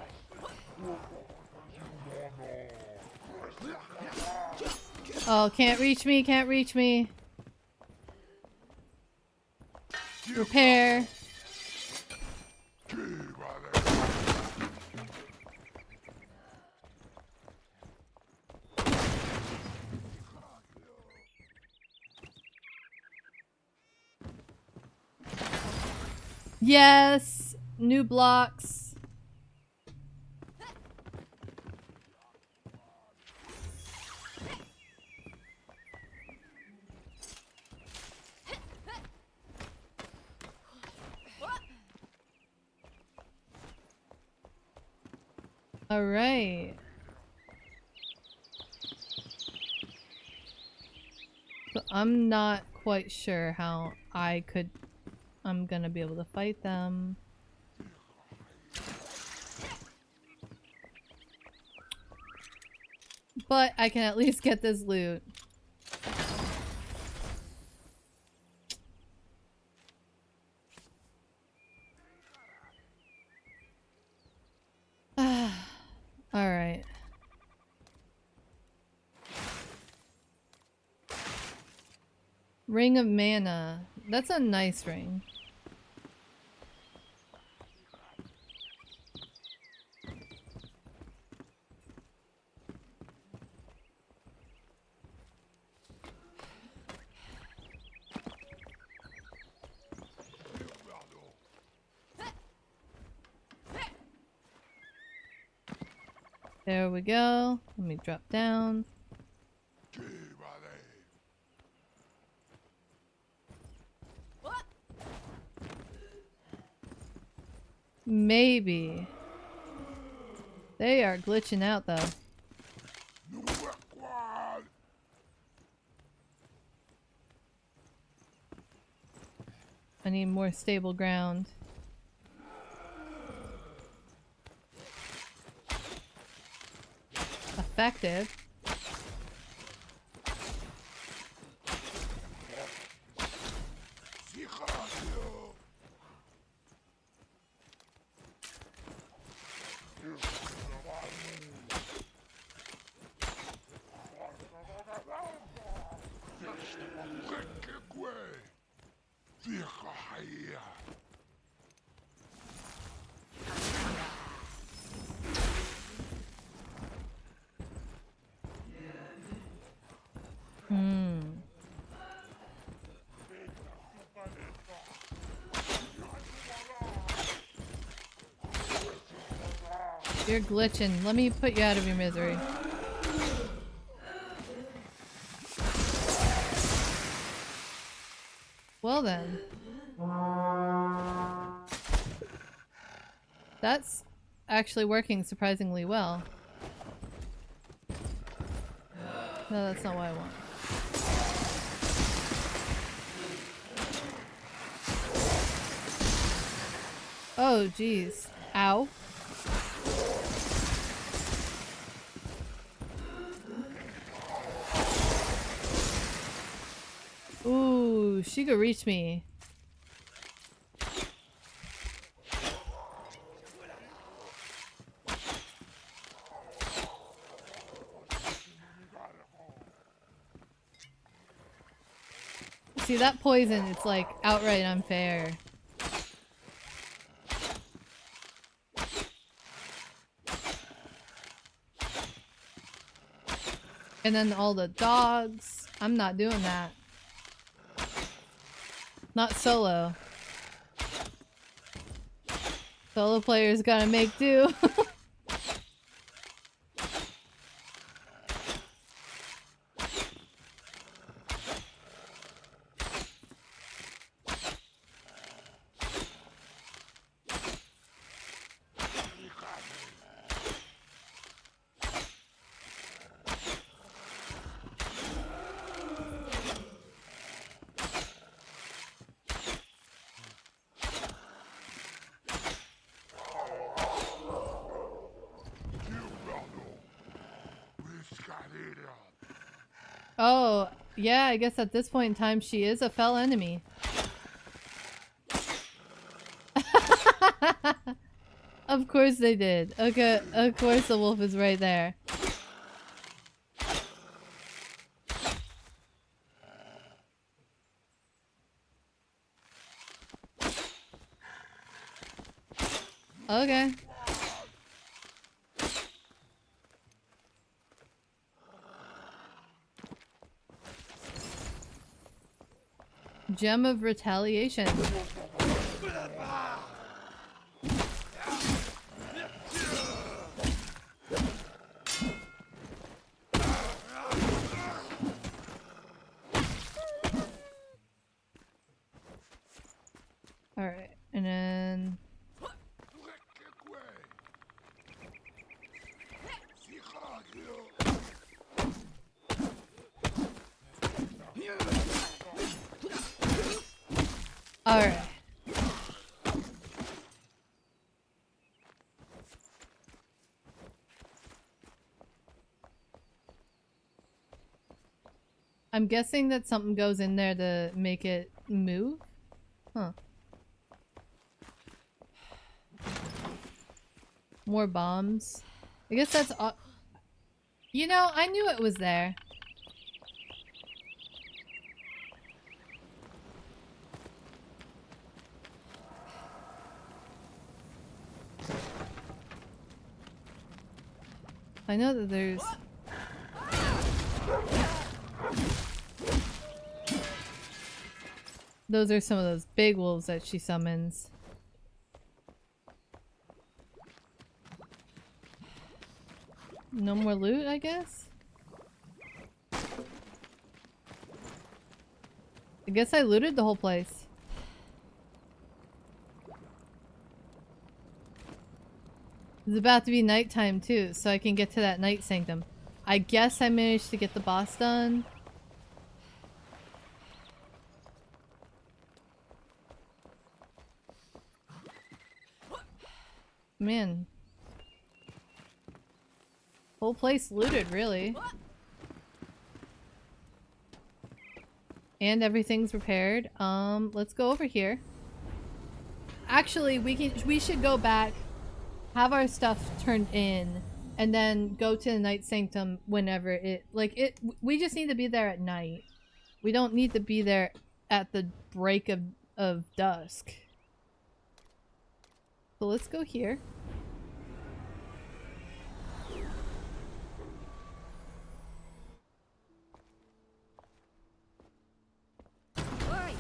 [SPEAKER 1] Oh, can't reach me, can't reach me. Repair. Yes! New blocks. Alright. So I'm not quite sure how I'm gonna be able to fight them. But I can at least get this loot. Alright. Ring of Mana. That's a nice ring. There we go. Let me drop down.
[SPEAKER 2] What?
[SPEAKER 1] Maybe. They are glitching out though. I need more stable ground. Effective. You're glitching. Let me put you out of your misery. Well then. That's actually working surprisingly well. No, that's not what I want. Oh, jeez. Ow. Ooh, she could reach me. See, that poison, it's like outright unfair. And then all the dogs. I'm not doing that. Not solo. Solo players gotta make do. Oh, yeah, I guess at this point in time she is a fell enemy. Of course they did. Okay, of course the wolf is right there. Okay. Gem of Retaliation. Alright, and then... Alright. I'm guessing that something goes in there to make it move? Huh. More bombs. I guess that's all. You know, I knew it was there. I know that there's... Those are some of those big wolves that she summons. No more loot, I guess? I guess I looted the whole place. It's about to be nighttime too, so I can get to that night sanctum. I guess I managed to get the boss done. Man. Whole place looted, really. And everything's repaired. Let's go over here. Actually, we should go back, have our stuff turned in, and then go to the night sanctum whenever we just need to be there at night. We don't need to be there at the break of dusk. So let's go here.
[SPEAKER 2] Oi!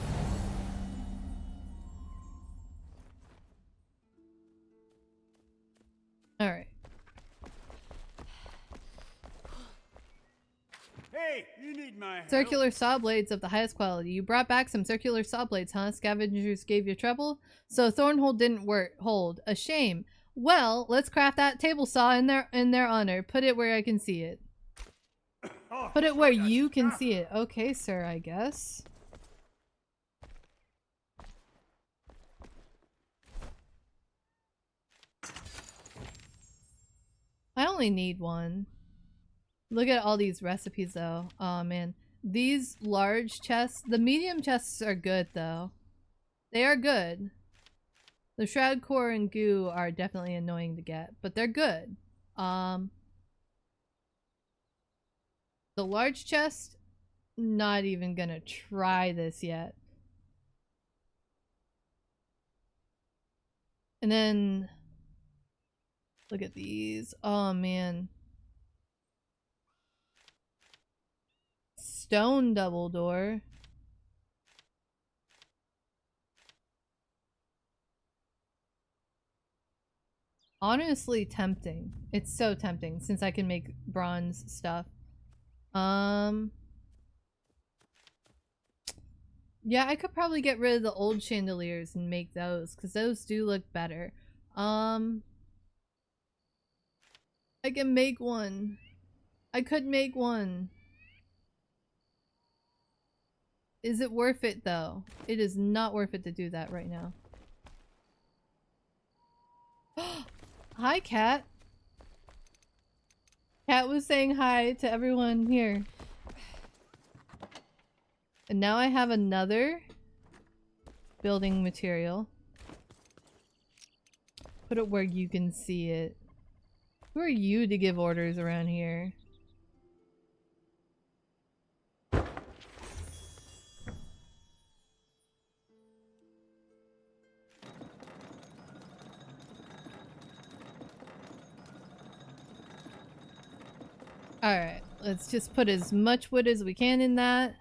[SPEAKER 1] Alright.
[SPEAKER 4] Hey, you need my help?
[SPEAKER 1] Circular saw blades of the highest quality. You brought back some circular saw blades, huh? Scavengers gave you trouble? So Thornhold didn't hold. A shame. Well, let's craft that table saw in their honor. Put it where I can see it.
[SPEAKER 4] Oh,
[SPEAKER 1] Put it where
[SPEAKER 4] I got
[SPEAKER 1] you can
[SPEAKER 4] stuff.
[SPEAKER 1] see it. Okay, sir, I guess. I only need one. Look at all these recipes though. Oh man. These large chests, the medium chests are good though. They are good. The shroud core and goo are definitely annoying to get, but they're good. The large chest, not even gonna try this yet. And then look at these. Oh man. Stone double door. Honestly tempting. It's so tempting since I can make bronze stuff. Yeah, I could probably get rid of the old chandeliers and make those because those do look better. I can make one. I could make one. Is it worth it though? It is not worth it to do that right now. Hi, Cat. Cat was saying hi to everyone here. And now I have another building material. Put it where you can see it. Who are you to give orders around here? Alright, let's just put as much wood as we can in that.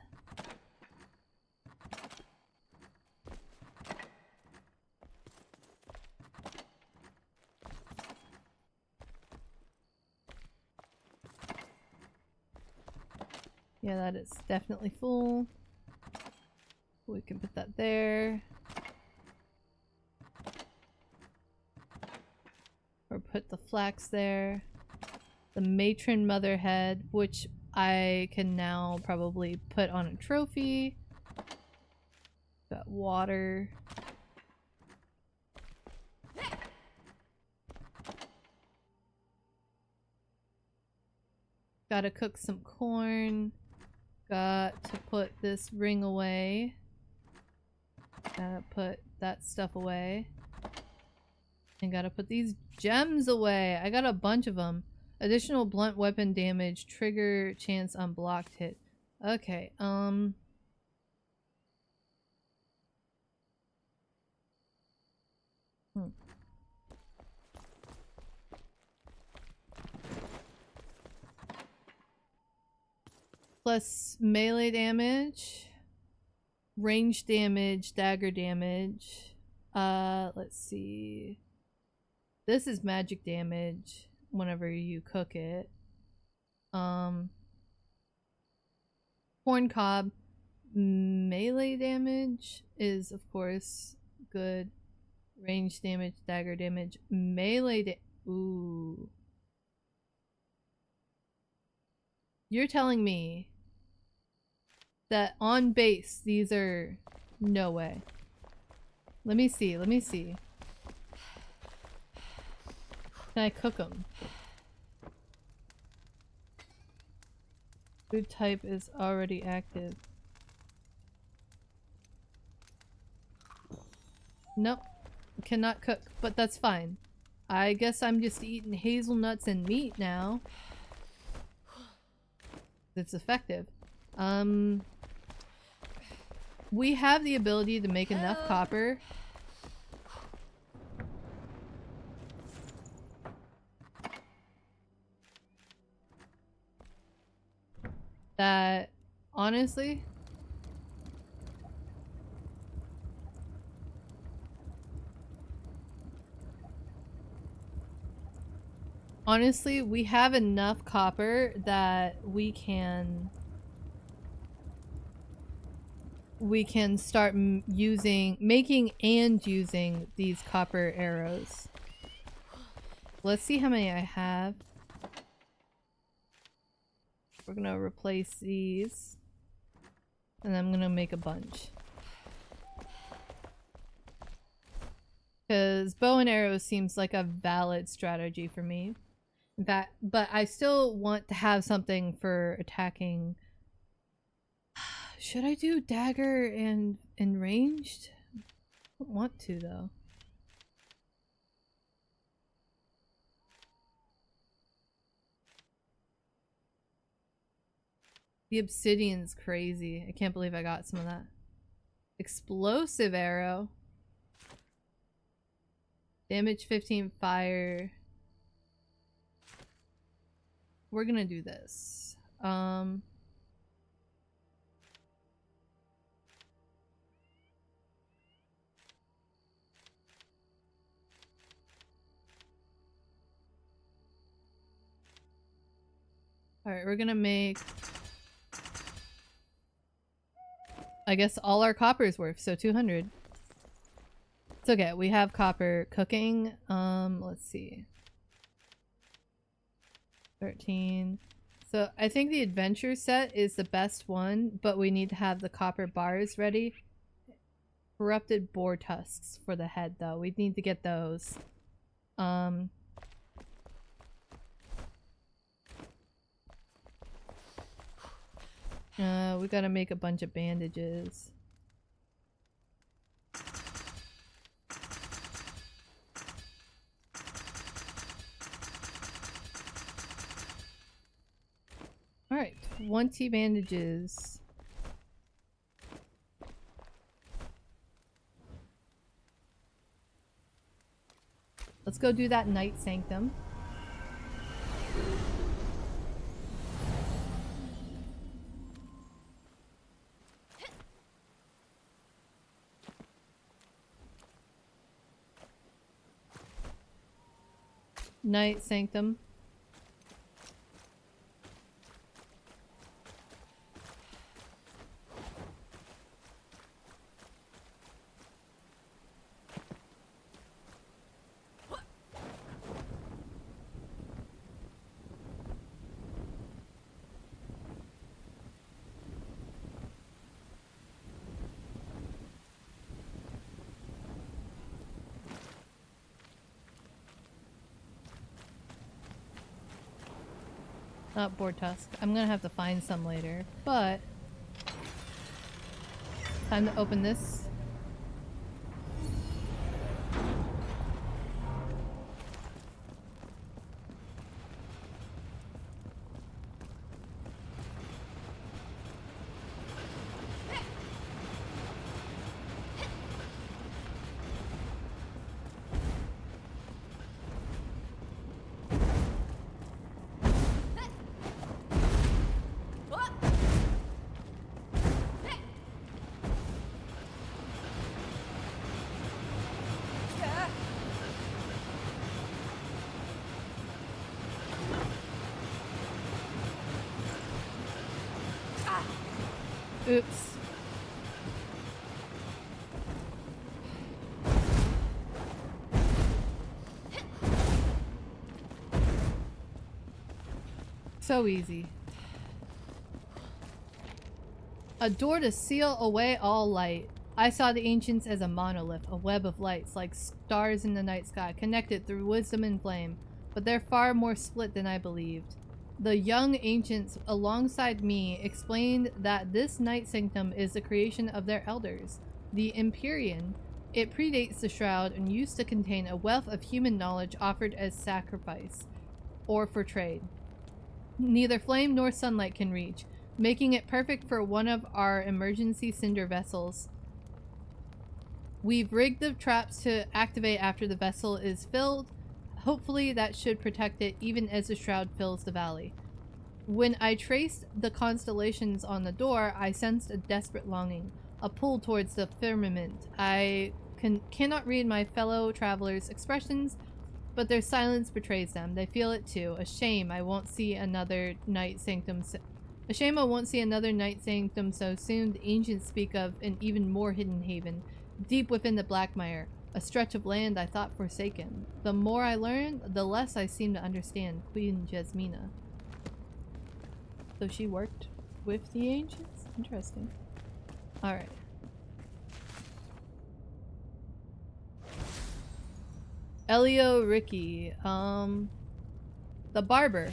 [SPEAKER 1] Yeah, that is definitely full. We can put that there. Or put the flax there. The matron mother head, which I can now probably put on a trophy. Got water. Gotta cook some corn. Got to put this ring away. Gotta put that stuff away. And gotta put these gems away. I got a bunch of them. Additional blunt weapon damage. Trigger chance on blocked hit. Okay, Plus melee damage. Range damage. Dagger damage. Let's see. This is magic damage whenever you cook it. Corn cob melee damage is of course good. Range damage, dagger damage, ooh. You're telling me that on base these are no way. Let me see. Can I cook them? Food type is already active. Nope. Cannot cook, but that's fine. I guess I'm just eating hazelnuts and meat now. It's effective. We have the ability to make enough copper that, honestly, we have enough copper that we can start making and using these copper arrows. Let's see how many I have. We're gonna replace these, and I'm gonna make a bunch. Because bow and arrow seems like a valid strategy for me. In fact, but I still want to have something for attacking. Should I do dagger and ranged? I don't want to though. The obsidian's crazy. I can't believe I got some of that. Explosive arrow. Damage 15 fire. We're gonna do this. Alright, we're gonna make, I guess, all our copper's worth, so 200. It's okay, we have copper. Cooking, let's see. 13. So I think the adventure set is the best one, but we need to have the copper bars ready. Corrupted boar tusks for the head though. We need to get those. We gotta make a bunch of bandages. Alright, 20 bandages. Let's go do that Night Sanctum. Night Sanctum. Not boar tusk. I'm gonna have to find some later, but time to open this. Oops. So easy. A door to seal away all light. I saw the ancients as a monolith, a web of lights, like stars in the night sky, connected through wisdom and flame, but they're far more split than I believed. The young ancients alongside me explained that this night sanctum is the creation of their elders, the Empyrean. It predates the Shroud and used to contain a wealth of human knowledge offered as sacrifice, or for trade. Neither flame nor sunlight can reach, making it perfect for one of our emergency cinder vessels. We've rigged the traps to activate after the vessel is filled. Hopefully that should protect it even as the Shroud fills the valley. When I traced the constellations on the door, I sensed a desperate longing, a pull towards the firmament. I cannot read my fellow travelers' expressions, but their silence betrays them. They feel it too. A shame I won't see another night sanctum so soon. The ancients speak of an even more hidden haven, deep within the Blackmire, a stretch of land I thought forsaken. The more I learn, the less I seem to understand Queen Jasmina. So she worked with the ancients? Interesting. Alright. Elio Ricky. The barber.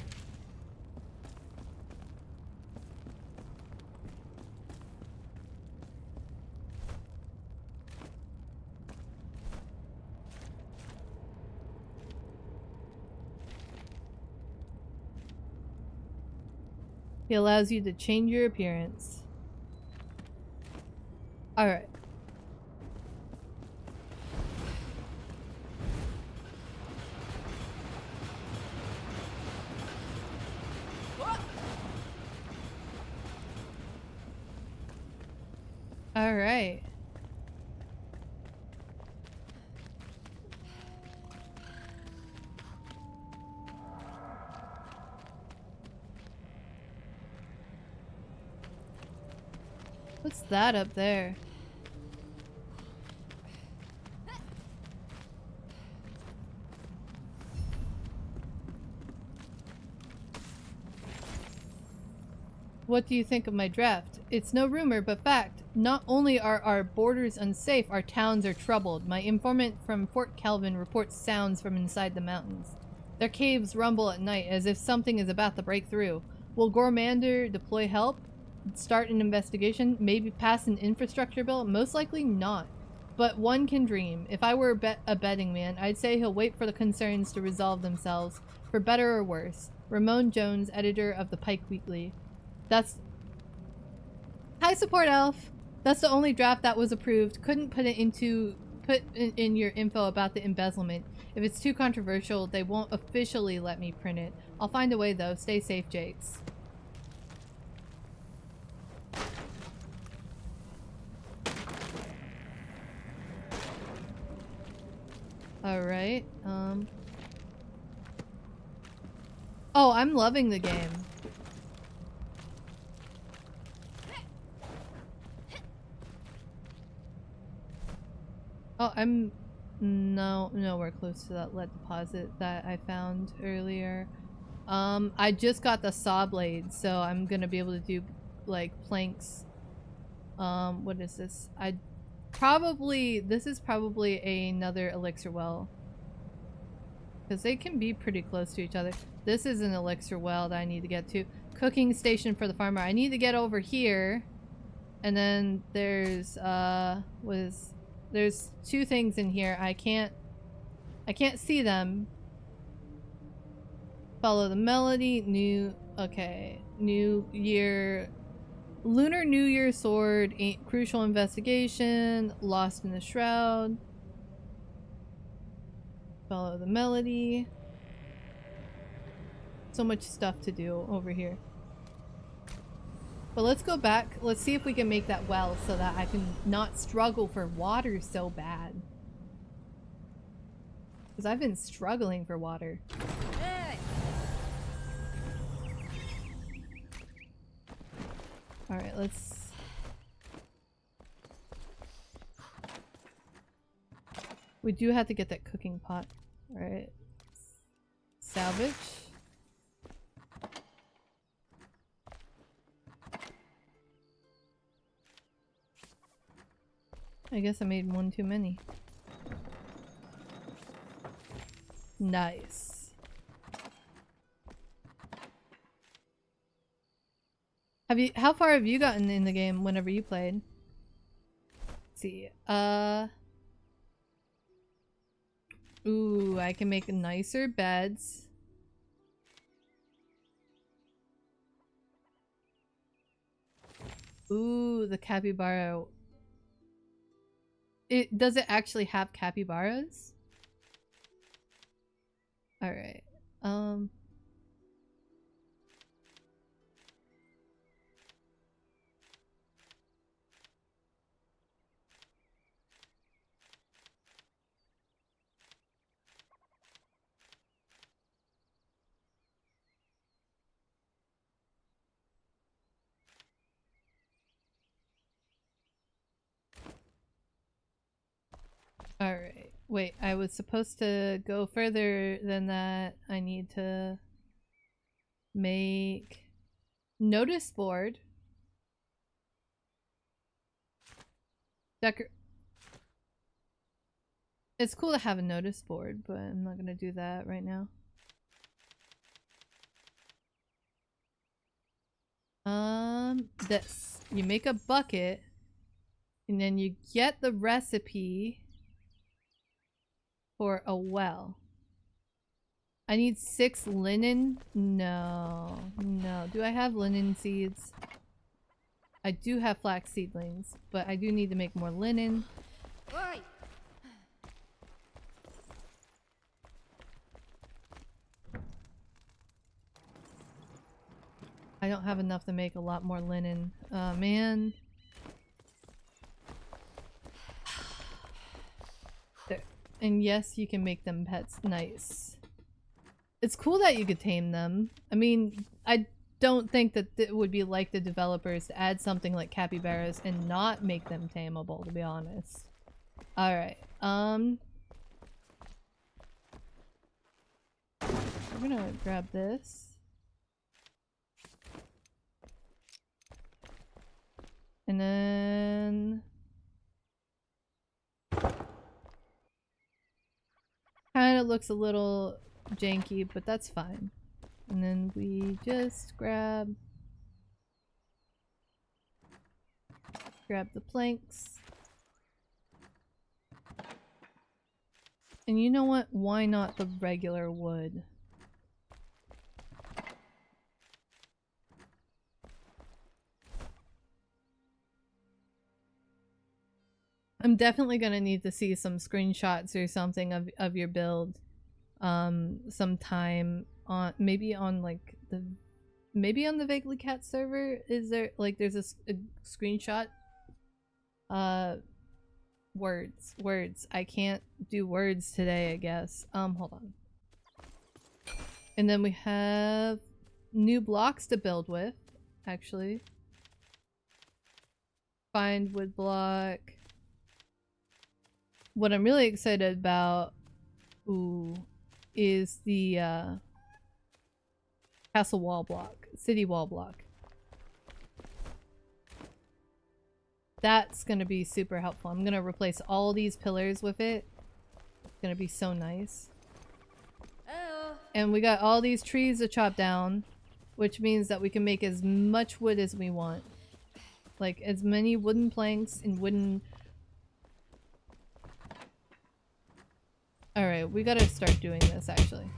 [SPEAKER 1] He allows you to change your appearance. Alright. Alright. What's that up there? What do you think of my draft? It's no rumor, but fact. Not only are our borders unsafe, our towns are troubled. My informant from Fort Calvin reports sounds from inside the mountains. Their caves rumble at night as if something is about to break through. Will Gormander deploy help? Start an investigation? Maybe pass an infrastructure bill? Most likely not. But one can dream. If I were a betting man, I'd say he'll wait for the concerns to resolve themselves, for better or worse. Ramon Jones, editor of the Pike Weekly. That's... Hi, Support Elf! That's the only draft that was approved. Couldn't put in your info about the embezzlement. If it's too controversial, they won't officially let me print it. I'll find a way though. Stay safe, Jakes. Alright, Oh, I'm loving the game. Oh, I'm nowhere close to that lead deposit that I found earlier. I just got the saw blade, so I'm gonna be able to do like planks. What is this? This is probably another elixir well. Because they can be pretty close to each other. This is an elixir well that I need to get to. Cooking station for the farmer. I need to get over here. And then there's, there's two things in here. I can't see them. Follow the melody. New Year. Lunar New Year sword. Crucial investigation. Lost in the Shroud. Follow the melody. So much stuff to do over here. But let's go back. Let's see if we can make that well so that I can not struggle for water so bad. Because I've been struggling for water.
[SPEAKER 2] Hey!
[SPEAKER 1] Alright, let's We do have to get that cooking pot. Alright. Salvage. I guess I made one too many. Nice. How far have you gotten in the game whenever you played? Let's see. Ooh, I can make nicer beds. Ooh, the capybara. Does it actually have capybaras? Alright. Alright. Wait, I was supposed to go further than that. I need to make notice board. It's cool to have a notice board, but I'm not gonna do that right now. This. You make a bucket, and then you get the recipe for a well. I need 6 linen. No. Do I have linen seeds? I do have flax seedlings, but I do need to make more linen.
[SPEAKER 2] Oi!
[SPEAKER 1] I don't have enough to make a lot more linen. Man. There. And yes, you can make them pets. Nice. It's cool that you could tame them. I mean, I don't think that it would be like the developers to add something like capybaras and not make them tameable, to be honest. Alright, we're gonna grab this. And then... Kinda looks a little janky, but that's fine. And then we just grab the planks. And you know what? Why not the regular wood? I'm definitely gonna need to see some screenshots or something of your build sometime on maybe on the Vaguely Cat server. Is there there's a screenshot? Words. I can't do words today, I guess. Hold on. And then we have new blocks to build with, actually. Find wood block. What I'm really excited about, is the castle wall block, city wall block. That's gonna be super helpful. I'm gonna replace all these pillars with it. It's gonna be so nice.
[SPEAKER 2] Oh.
[SPEAKER 1] And we got all these trees to chop down, which means that we can make as much wood as we want. Like, as many wooden planks and wooden... Alright, we gotta start doing this, actually.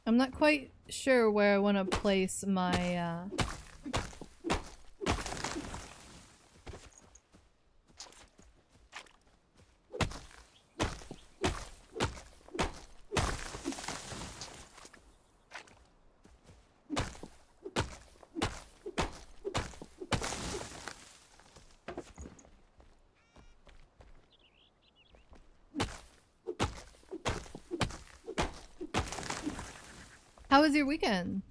[SPEAKER 1] I'm not quite sure where I want to place my, How was your weekend?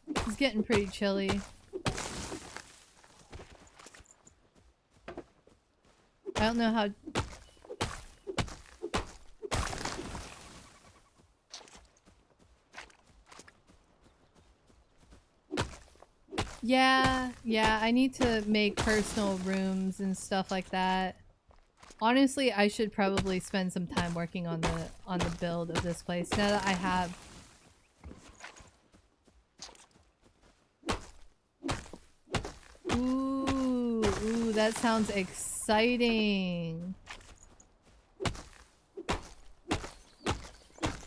[SPEAKER 1] It's getting pretty chilly. I don't know how... Yeah, I need to make personal rooms and stuff like that. Honestly, I should probably spend some time working on the build of this place now that I have... Ooh, that sounds exciting.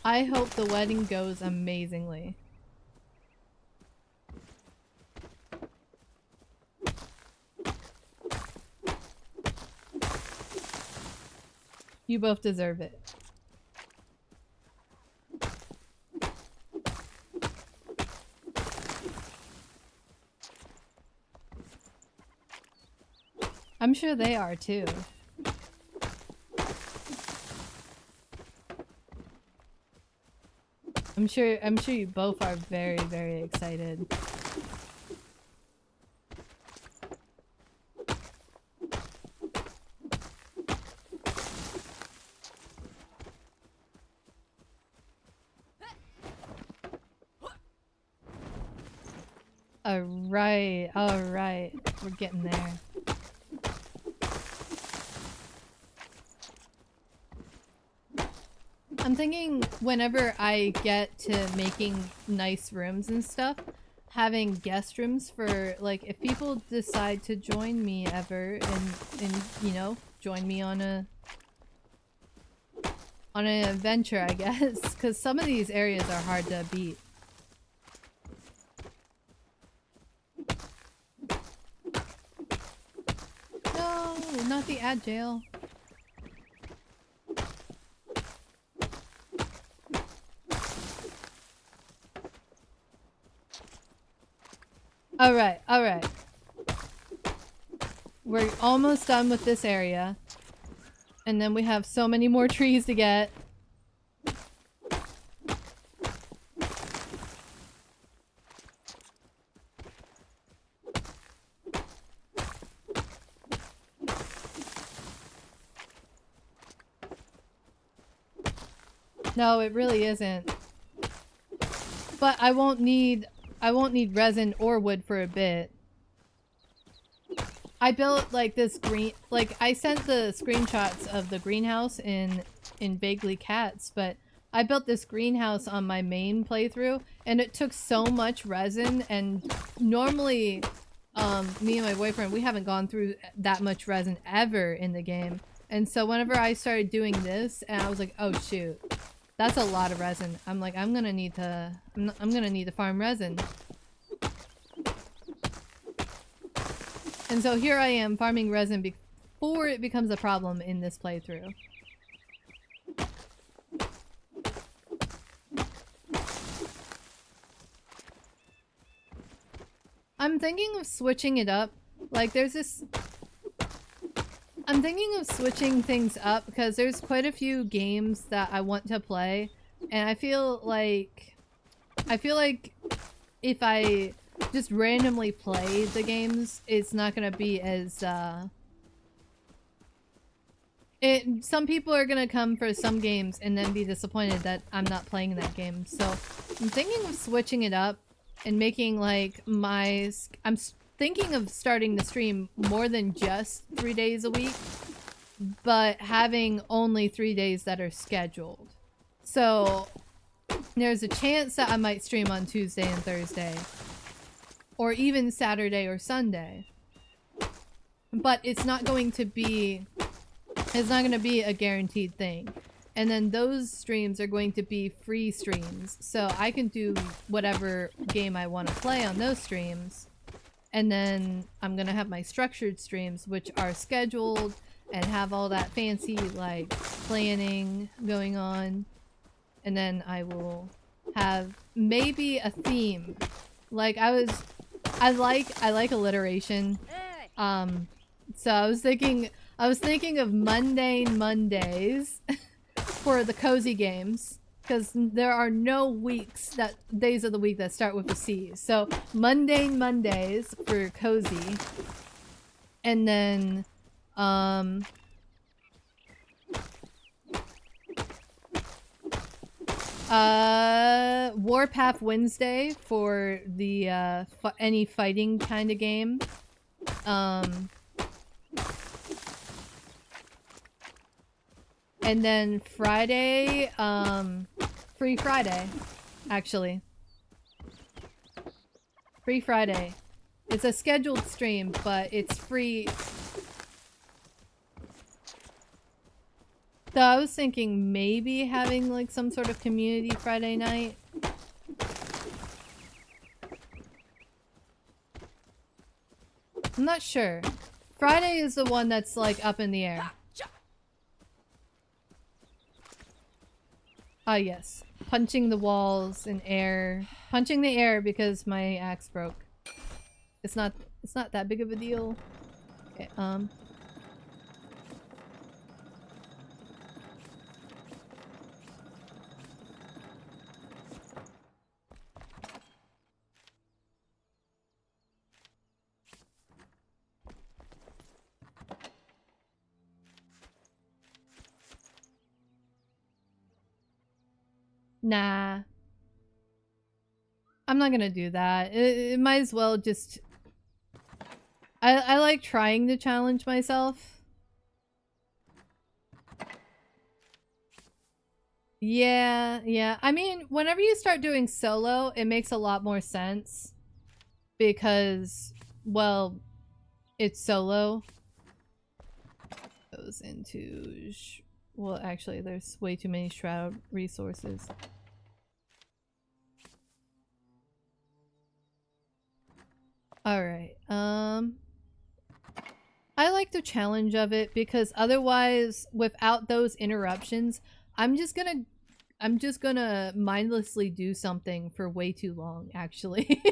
[SPEAKER 1] I hope the wedding goes amazingly. You both deserve it. I'm sure they are too. I'm sure you both are very, very excited. Alright, we're getting there. I'm thinking whenever I get to making nice rooms and stuff, having guest rooms for, like, if people decide to join me ever and you know, join me on an adventure, I guess, because some of these areas are hard to beat. No, not the ad jail. Alright. We're almost done with this area. And then we have so many more trees to get. No, it really isn't. But I won't need resin or wood for a bit. I built like this I sent the screenshots of the greenhouse in Vaguely Cats, but I built this greenhouse on my main playthrough and it took so much resin, and normally me and my boyfriend, we haven't gone through that much resin ever in the game. And so whenever I started doing this, and I was like, oh shoot, that's a lot of resin. I'm like, I'm gonna need to farm resin. And so here I am farming resin before it becomes a problem in this playthrough. I'm thinking of switching it up. Like I'm thinking of switching things up because there's quite a few games that I want to play, and I feel like if I just randomly play the games, it's not gonna be as some people are gonna come for some games and then be disappointed that I'm not playing that game. So I'm thinking of switching it up and making like I'm thinking of starting the stream more than just 3 days a week, but having only 3 days that are scheduled. So there's a chance that I might stream on Tuesday and Thursday, or even Saturday or Sunday. But it's not going to be a guaranteed thing. And then those streams are going to be free streams, so I can do whatever game I want to play on those streams. And then I'm gonna have my structured streams, which are scheduled and have all that fancy like planning going on. And then I will have maybe a theme. Like I like alliteration. So I was thinking of mundane Mondays for the cozy games, because there are no days of the week that start with a C. So mundane Mondays for cozy, and then Warpath Wednesday for the any fighting kind of game. And then Friday, Free Friday, actually. Free Friday. It's a scheduled stream, but it's free. So I was thinking maybe having like some sort of community Friday night. I'm not sure. Friday is the one that's like up in the air. Ah, yes. Punching the walls in air. Punching the air because my axe broke. It's not that big of a deal. Okay, Nah. I'm not gonna do that. It might as well just... I like trying to challenge myself. Yeah. I mean, whenever you start doing solo, it makes a lot more sense. Because, well, it's solo. Goes into... Well, actually, there's way too many Shroud resources. Alright, I like the challenge of it because otherwise, without those interruptions, I'm just gonna mindlessly do something for way too long, actually.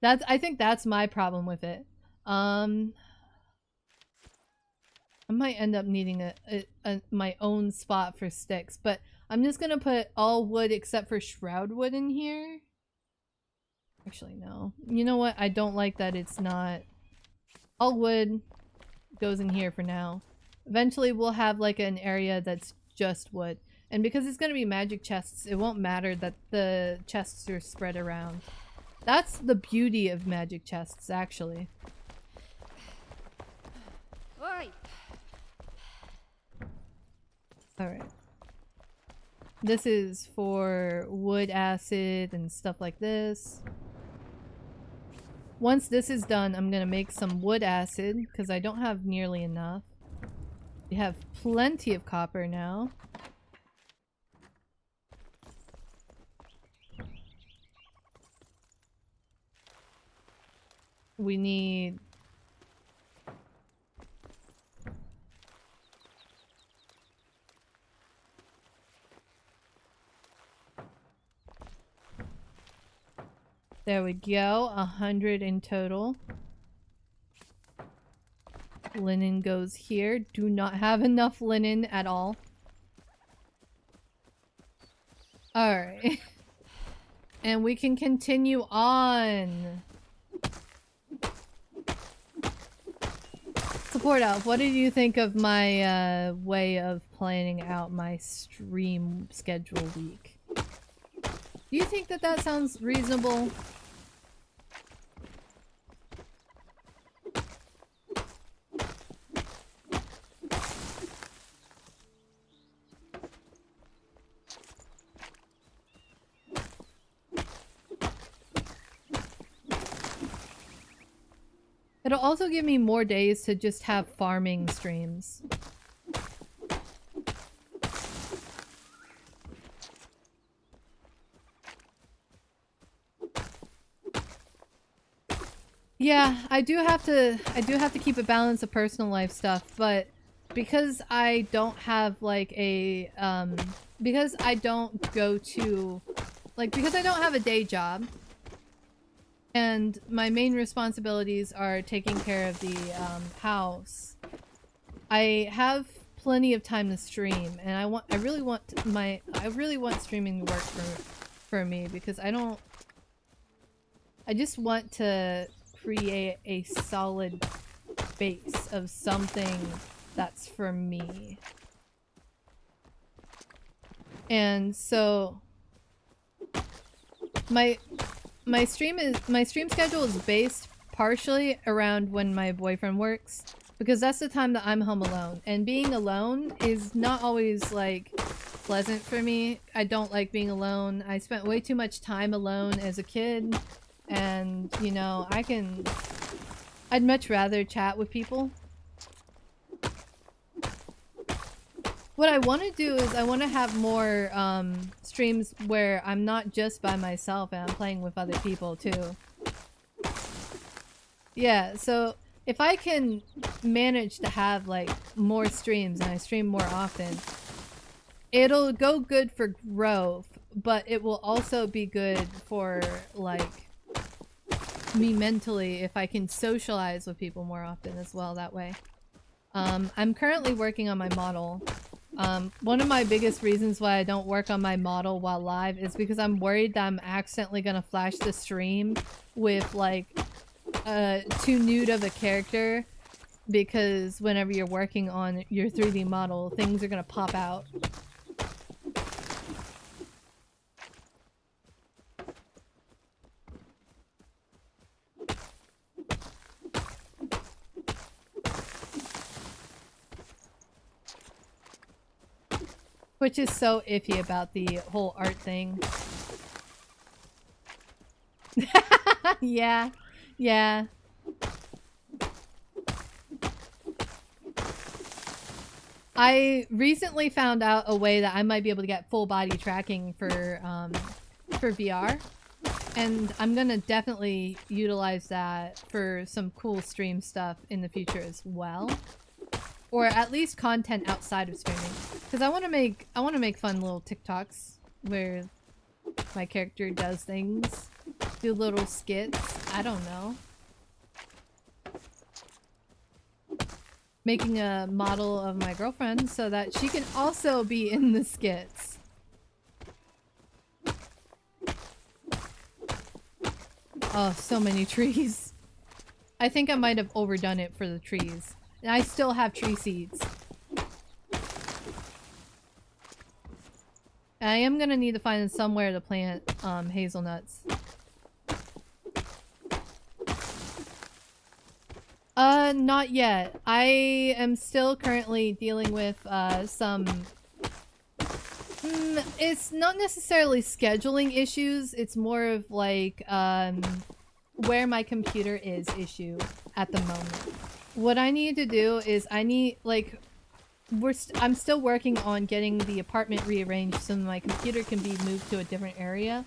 [SPEAKER 1] I think that's my problem with it. I might end up needing my own spot for sticks, but I'm just gonna put all wood except for Shroud wood in here. Actually, no. You know what? I don't like that it's not... All wood goes in here for now. Eventually we'll have like an area that's just wood. And because it's gonna be magic chests, it won't matter that the chests are spread around. That's the beauty of magic chests, actually.
[SPEAKER 2] Oi!
[SPEAKER 1] Alright. This is for wood acid and stuff like this. Once this is done, I'm gonna make some wood acid, because I don't have nearly enough. We have plenty of copper now. We need... There we go, 100 in total. Linen goes here. Do not have enough linen at all. Alright. And we can continue on. Support Elf, what did you think of my way of planning out my stream schedule week? Do you think that that sounds reasonable? It'll also give me more days to just have farming streams. Yeah, I do have to keep a balance of personal life stuff, but because I don't have like a because I don't go to because I don't have a day job and my main responsibilities are taking care of the house. I have plenty of time to stream, and I really want streaming to work for me, because I just want to create a solid base of something that's for me. And so my stream schedule is based partially around when my boyfriend works, because that's the time that I'm home alone, and being alone is not always like pleasant for me. I don't like being alone. I spent way too much time alone as a kid, and you know, I'd much rather chat with people. What I want to do is I want to have more streams where I'm not just by myself and I'm playing with other people too. Yeah, so if I can manage to have like more streams and I stream more often, it'll go good for growth, but it will also be good for like me mentally if I can socialize with people more often as well that way. I'm currently working on my model. One of my biggest reasons why I don't work on my model while live is because I'm worried that I'm accidentally gonna flash the stream with like too nude of a character, because whenever you're working on your 3D model, things are gonna pop out. Which is so iffy about the whole art thing. Yeah, yeah. I recently found out a way that I might be able to get full body tracking for VR, and I'm gonna definitely utilize that for some cool stream stuff in the future as well. Or at least content outside of streaming, because I want to make fun little TikToks where my character does things, do little skits. I don't know. Making a model of my girlfriend so that she can also be in the skits. Oh, so many trees. I think I might have overdone it for the trees. And I still have tree seeds. I am gonna need to find somewhere to plant hazelnuts. Not yet. I am still currently dealing with some it's not necessarily scheduling issues, it's more of like where my computer is issue at the moment. What I need to do is I need, like, I'm still working on getting the apartment rearranged so my computer can be moved to a different area.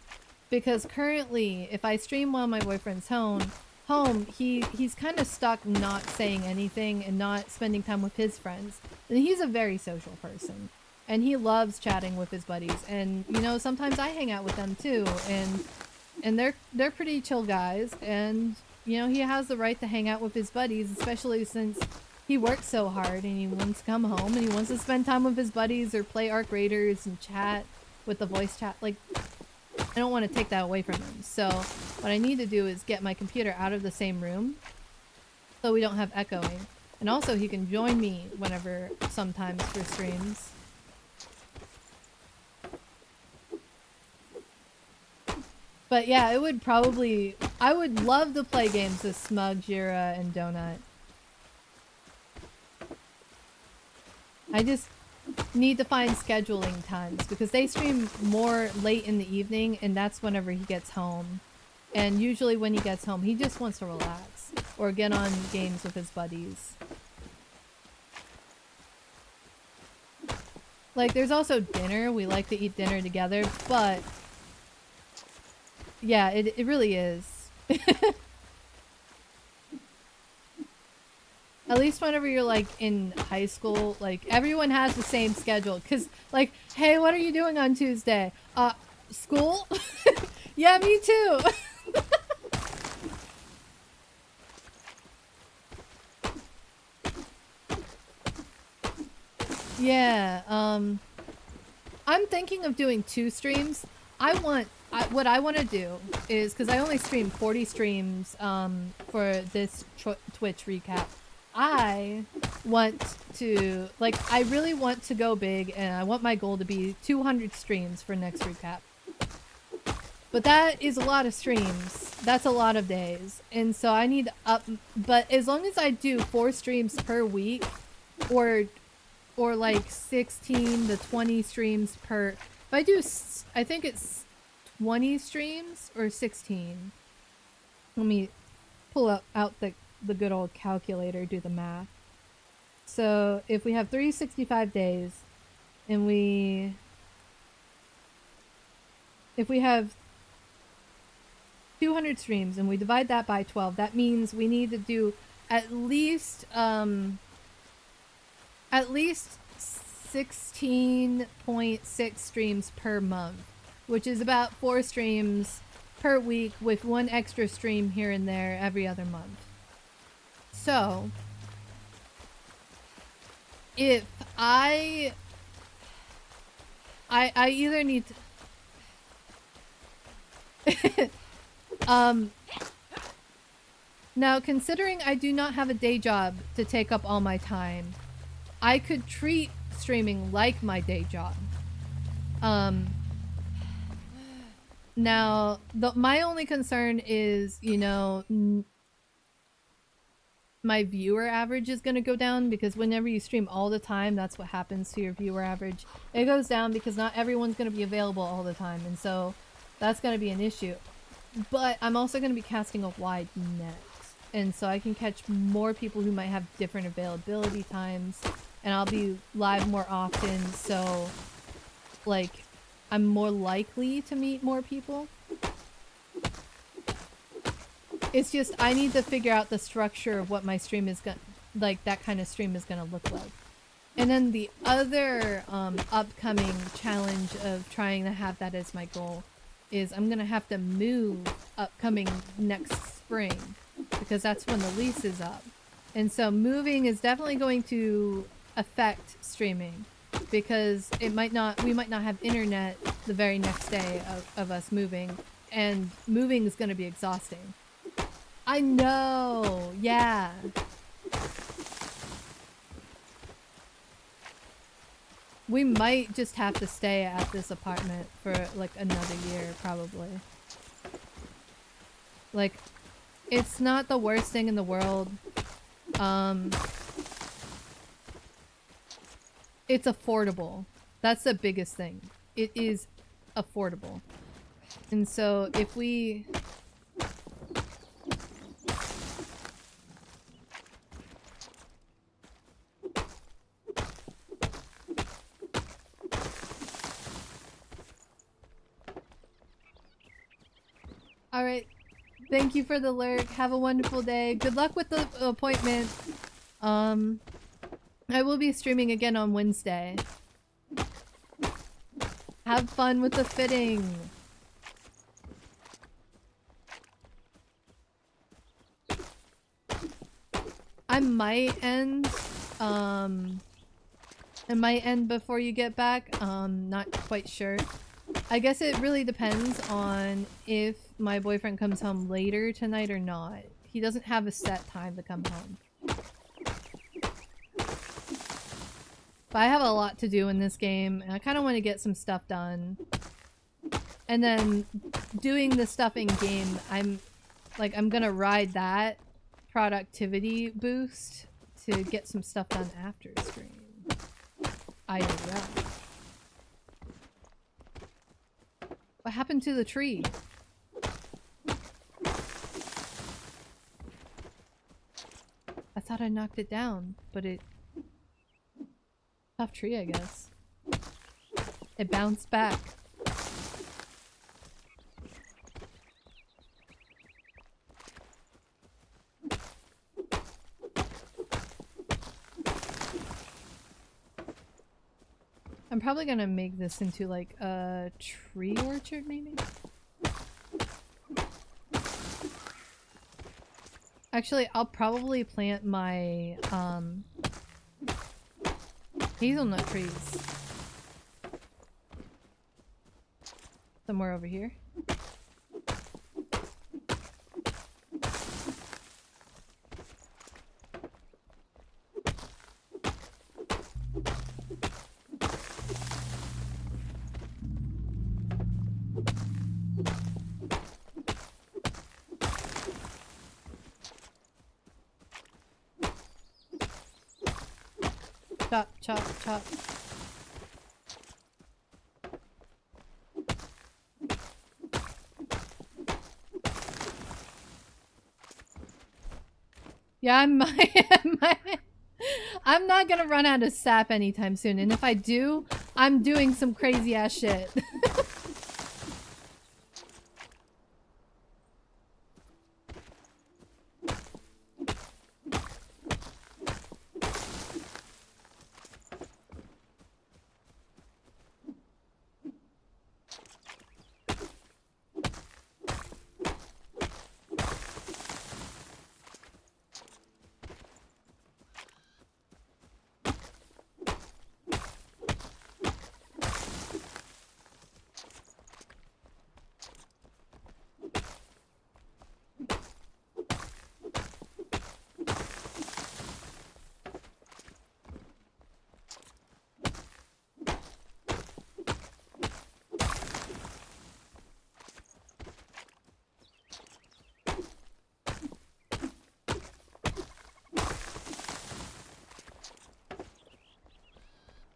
[SPEAKER 1] Because currently, if I stream while my boyfriend's home, he's kind of stuck not saying anything and not spending time with his friends. And he's a very social person. And he loves chatting with his buddies. And, you know, sometimes I hang out with them too. And they're pretty chill guys. And you know, he has the right to hang out with his buddies, especially since he works so hard and he wants to come home and he wants to spend time with his buddies or play Arc Raiders and chat with the voice chat. Like, I don't want to take that away from him. So what I need to do is get my computer out of the same room so we don't have echoing. And also he can join me whenever, sometimes for streams. But yeah, I would love to play games with Smug, Jira, and Donut. I just need to find scheduling times because they stream more late in the evening and that's whenever he gets home. And usually when he gets home, he just wants to relax or get on games with his buddies. Like, there's also dinner. We like to eat dinner together, but yeah, it really is. At least whenever you're like in high school, like everyone has the same schedule. Cause like, hey, what are you doing on Tuesday? School? Yeah, me too. Yeah, I'm thinking of doing 2 streams. What I want to do is, because I only streamed 40 streams for this Twitch recap, I want to, like, I really want to go big, and I want my goal to be 200 streams for next recap. But that is a lot of streams. That's a lot of days. And so I need to up, but as long as I do 4 streams per week, or like 16 to 20 streams per, if I do, I think it's 20 streams or 16. Let me pull out the good old calculator, do the math. So if we have 365 days, and if we have 200 streams and we divide that by 12, that means we need to do at least 16.6 streams per month, which is about 4 streams per week with 1 extra stream here and there every other month. So if I either need to now, considering I do not have a day job to take up all my time, I could treat streaming like my day job. Now, my only concern is, you know, my viewer average is going to go down, because whenever you stream all the time, that's what happens to your viewer average. It goes down because not everyone's going to be available all the time, and so that's going to be an issue. But I'm also going to be casting a wide net, and so I can catch more people who might have different availability times, and I'll be live more often, so like I'm more likely to meet more people. It's just I need to figure out the structure of what my stream is gonna, like that kind of stream is gonna look like. And then the other upcoming challenge of trying to have that as my goal is I'm gonna have to move upcoming next spring, because that's when the lease is up. And so moving is definitely going to affect streaming, because we might not have internet the very next day of us moving, and moving is going to be exhausting. I know, yeah. We might just have to stay at this apartment for like another year, probably. Like, it's not the worst thing in the world. It's affordable. That's the biggest thing. It is affordable. And so if we... Alright. Thank you for the lurk. Have a wonderful day. Good luck with the appointment. I will be streaming again on Wednesday. Have fun with the fitting. I might end, it might end before you get back. Not quite sure. I guess it really depends on if my boyfriend comes home later tonight or not. He doesn't have a set time to come home. But I have a lot to do in this game, and I kind of want to get some stuff done. And then doing the stuff in game, I'm gonna ride that productivity boost to get some stuff done after stream. IRL. What happened to the tree? I thought I knocked it down, but it... Tough tree, I guess. It bounced back. I'm probably gonna make this into like a tree orchard, maybe? Actually, I'll probably plant my Hazelnut trees. Somewhere over here. Chop, chop, chop. Yeah, I'm not gonna run out of sap anytime soon, and if I do, I'm doing some crazy ass shit.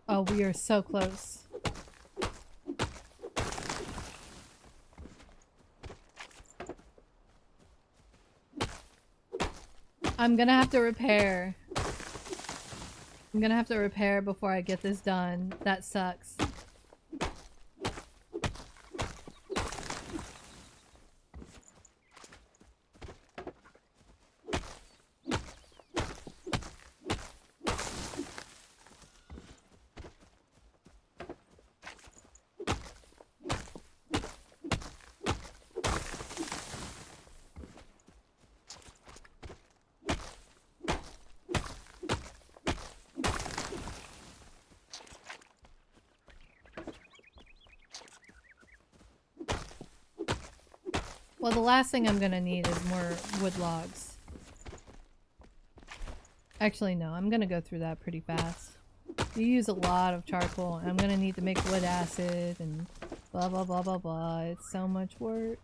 [SPEAKER 1] Oh, we are so close. I'm gonna have to repair. I'm gonna have to repair before I get this done. That sucks. Well, the last thing I'm gonna need is more wood logs. Actually, no, I'm gonna go through that pretty fast. You use a lot of charcoal, and I'm gonna need to make wood acid and blah blah blah blah blah. It's so much work.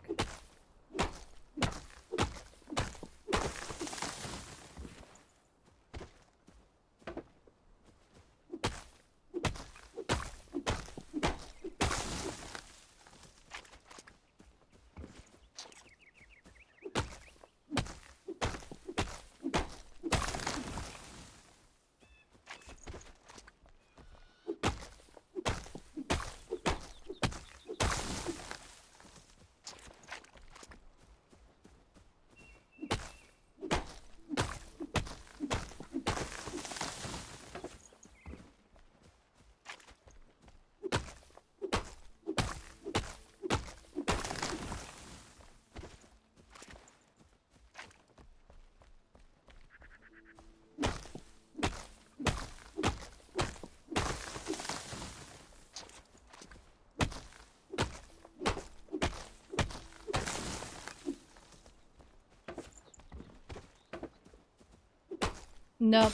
[SPEAKER 1] Nope,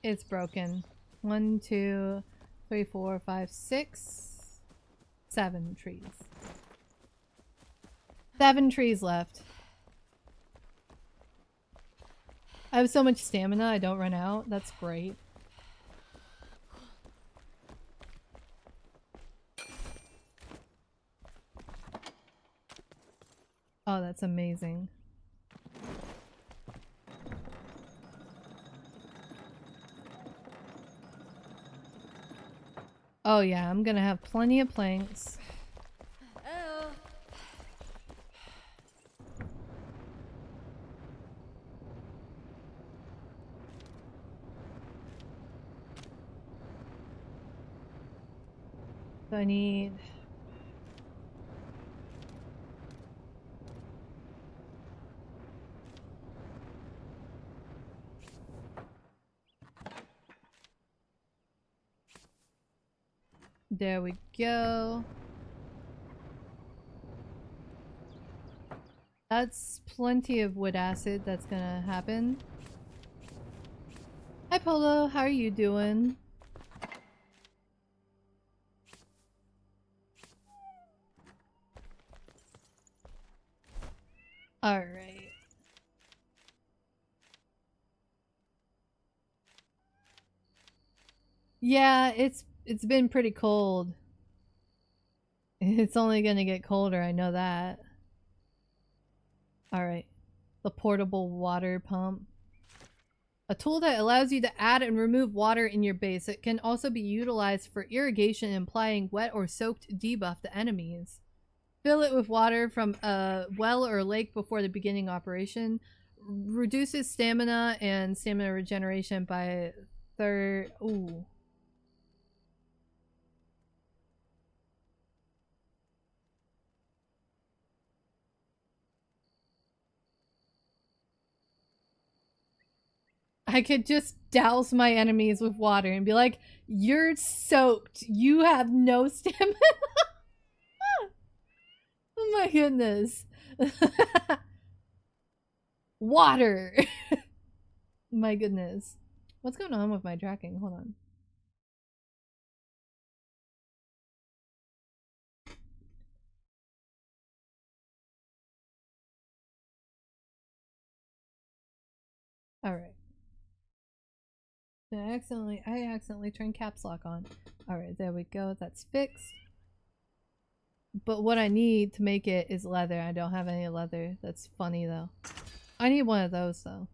[SPEAKER 1] it's broken. 1, 2, 3, 4, 5, 6, 7 trees. 7 trees left. I have so much stamina, I don't run out. That's great. Oh, that's amazing. Oh yeah, I'm gonna have plenty of planks.
[SPEAKER 2] Oh.
[SPEAKER 1] So I need... There we go. That's plenty of wood acid that's gonna happen. Hi Polo, how are you doing? Alright. Yeah, it's been pretty cold. It's only gonna get colder, I know that. Alright. The portable water pump. A tool that allows you to add and remove water in your base. It can also be utilized for irrigation, implying wet or soaked debuff to enemies. Fill it with water from a well or lake before the beginning operation. Reduces stamina and stamina regeneration by third. Ooh. I could just douse my enemies with water and be like, you're soaked. You have no stamina. Oh my goodness. Water. My goodness. What's going on with my tracking? Hold on. Alright. I accidentally turned caps lock on. Alright, there we go. That's fixed. But what I need to make it is leather. I don't have any leather. That's funny though. I need one of those though.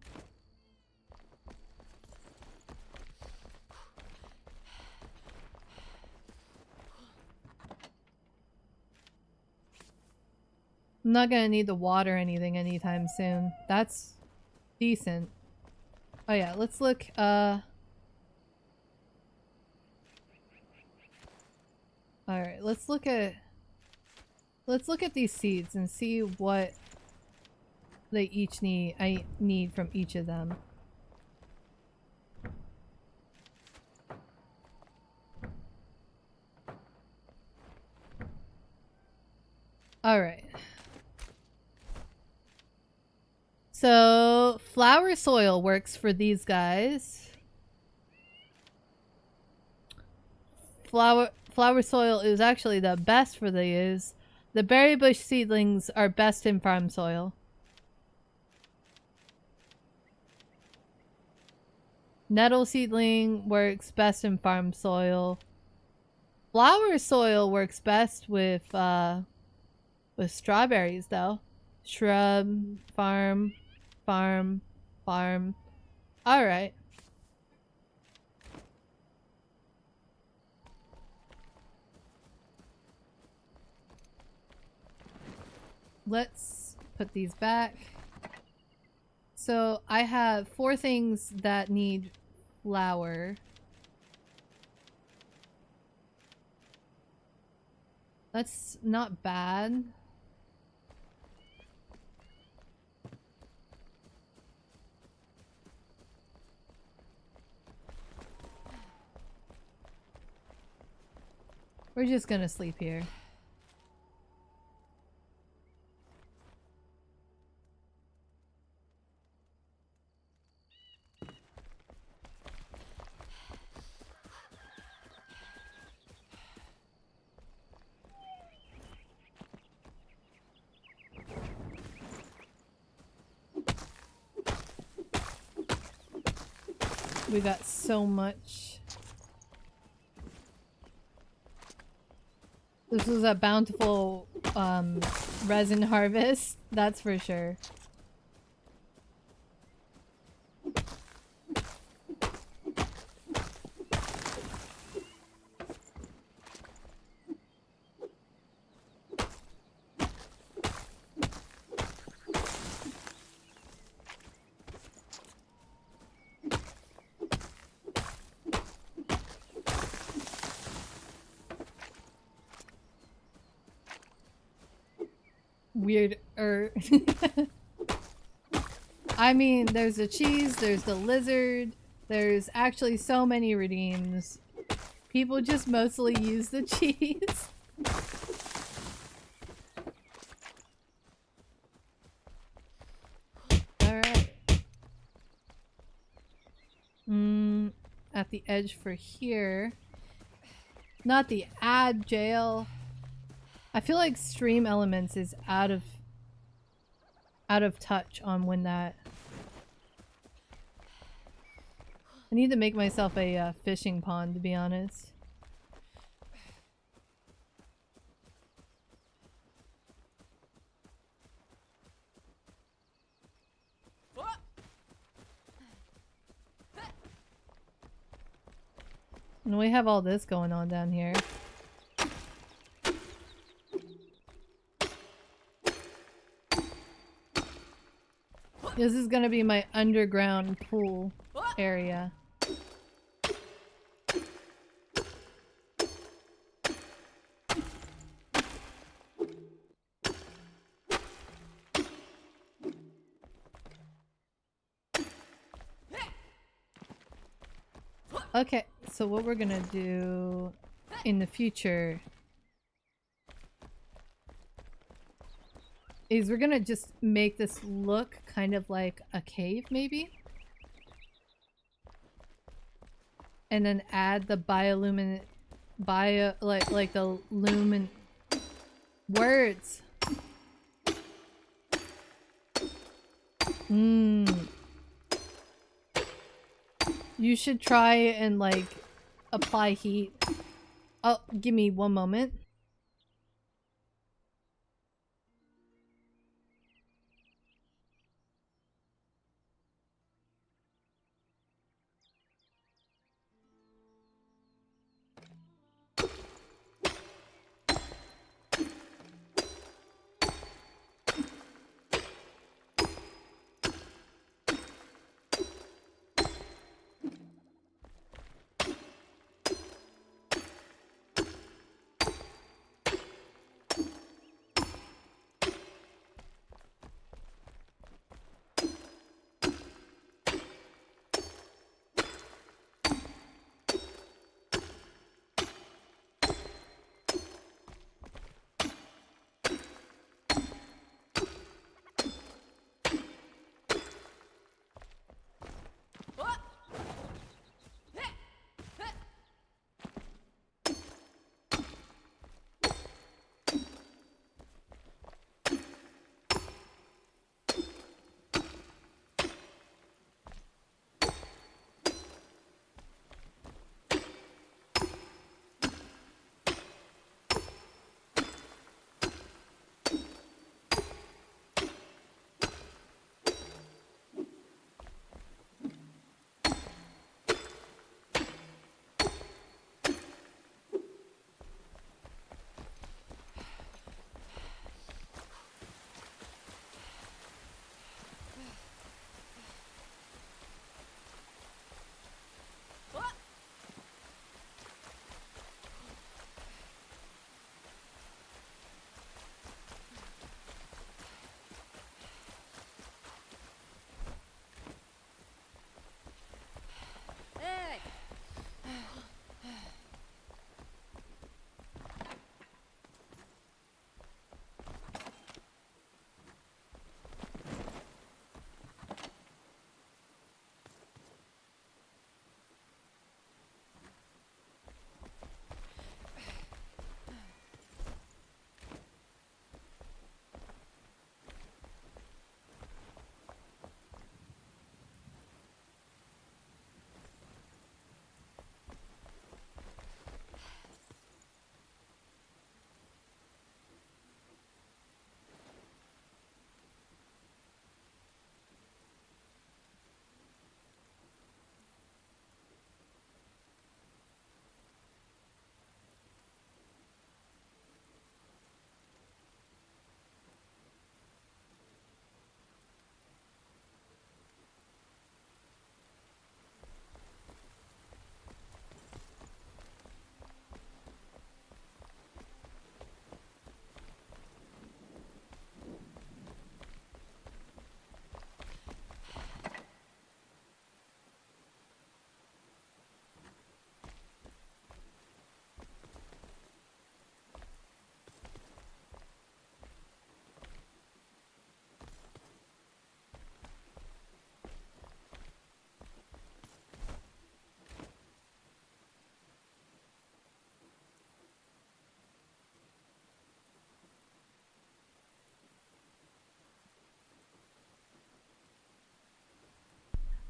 [SPEAKER 1] I'm not gonna need the water or anything anytime soon. That's decent. Oh yeah, let's look, alright, let's look at these seeds and see what they each need. I need from each of them. Alright. So, flower soil works for these guys. Flower soil is actually the best for these. The berry bush seedlings are best in farm soil. Nettle seedling works best in farm soil. Flower soil works best with strawberries though. Shrub, farm. Alright. Let's put these back. So I have 4 things that need flour. That's not bad. We're just gonna sleep here. We got so much. This was a bountiful resin harvest, that's for sure. Weird I mean, there's the cheese, there's the lizard, there's actually so many redeems. People just mostly use the cheese. Alright. At the edge for here. Not the ad jail. I feel like Stream Elements is out of touch on when that. I need to make myself a fishing pond, to be honest. And we have all this going on down here. This is gonna be my underground pool area. Okay, so what we're gonna do in the future is we're gonna just make this look kind of like a cave, maybe? And then add the like the lumen words. You should try and like apply heat. Oh, give me one moment.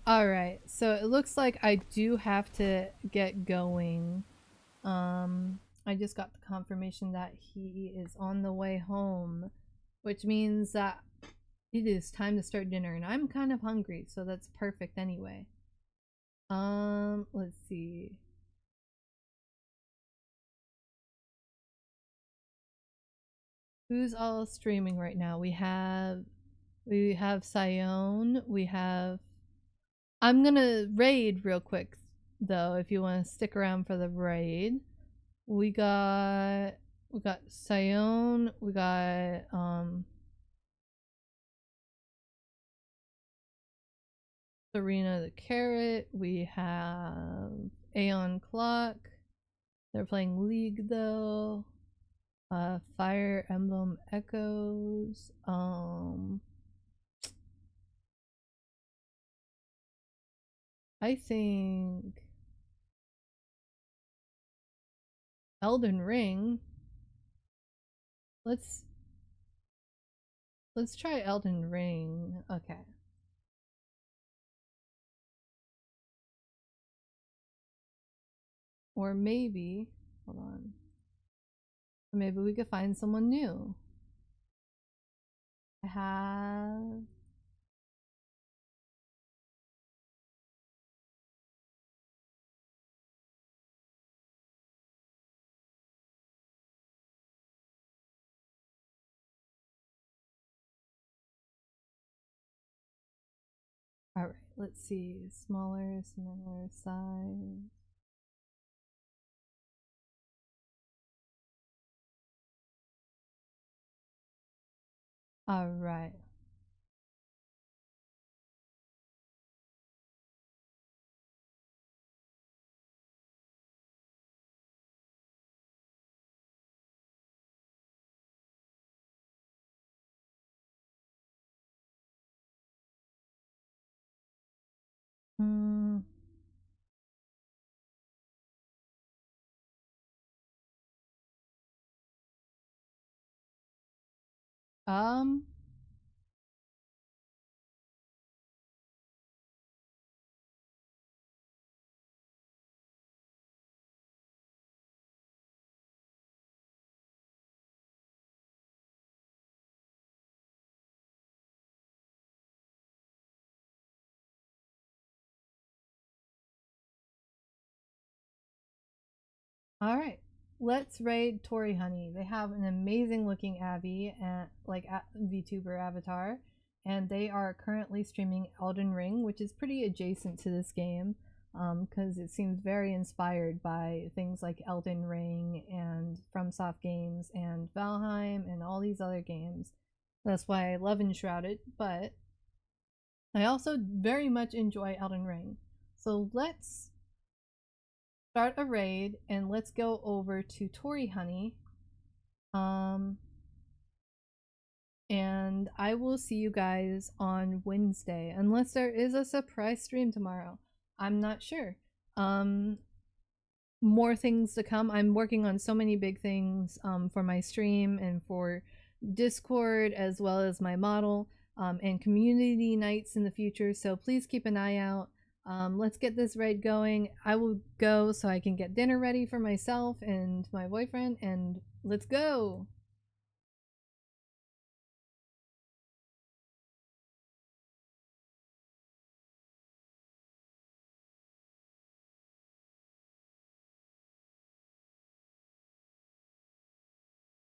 [SPEAKER 1] Alright, so it looks like I do have to get going. I just got the confirmation that he is on the way home, which means that it is time to start dinner, and I'm kind of hungry, so that's perfect anyway. Let's see. Who's all streaming right now? We have Sion, we have I'm gonna raid real quick though if you want to stick around for the raid. We got Sion, we got Serena the Carrot, we have Aeon Clock. They're playing League though. Fire Emblem Echoes. I think Elden Ring. Let's try Elden Ring. Okay. Or maybe, hold on. Maybe we could find someone new. I have Alright, let's see. Smaller, similar size. Alright. Hmm. Um. Alright. Let's raid Tori Honey. They have an amazing looking Abby and like VTuber avatar, and they are currently streaming Elden Ring, which is pretty adjacent to this game. Because it seems very inspired by things like Elden Ring and FromSoft Games and Valheim and all these other games. That's why I love Enshrouded, but I also very much enjoy Elden Ring. So let's start a raid and let's go over to Tori Honey. And I will see you guys on Wednesday, unless there is a surprise stream tomorrow. I'm not sure. More things to come. I'm working on so many big things for my stream and for Discord, as well as my model and community nights in the future, so please keep an eye out. Let's get this raid going. I will go so I can get dinner ready for myself and my boyfriend, and let's go!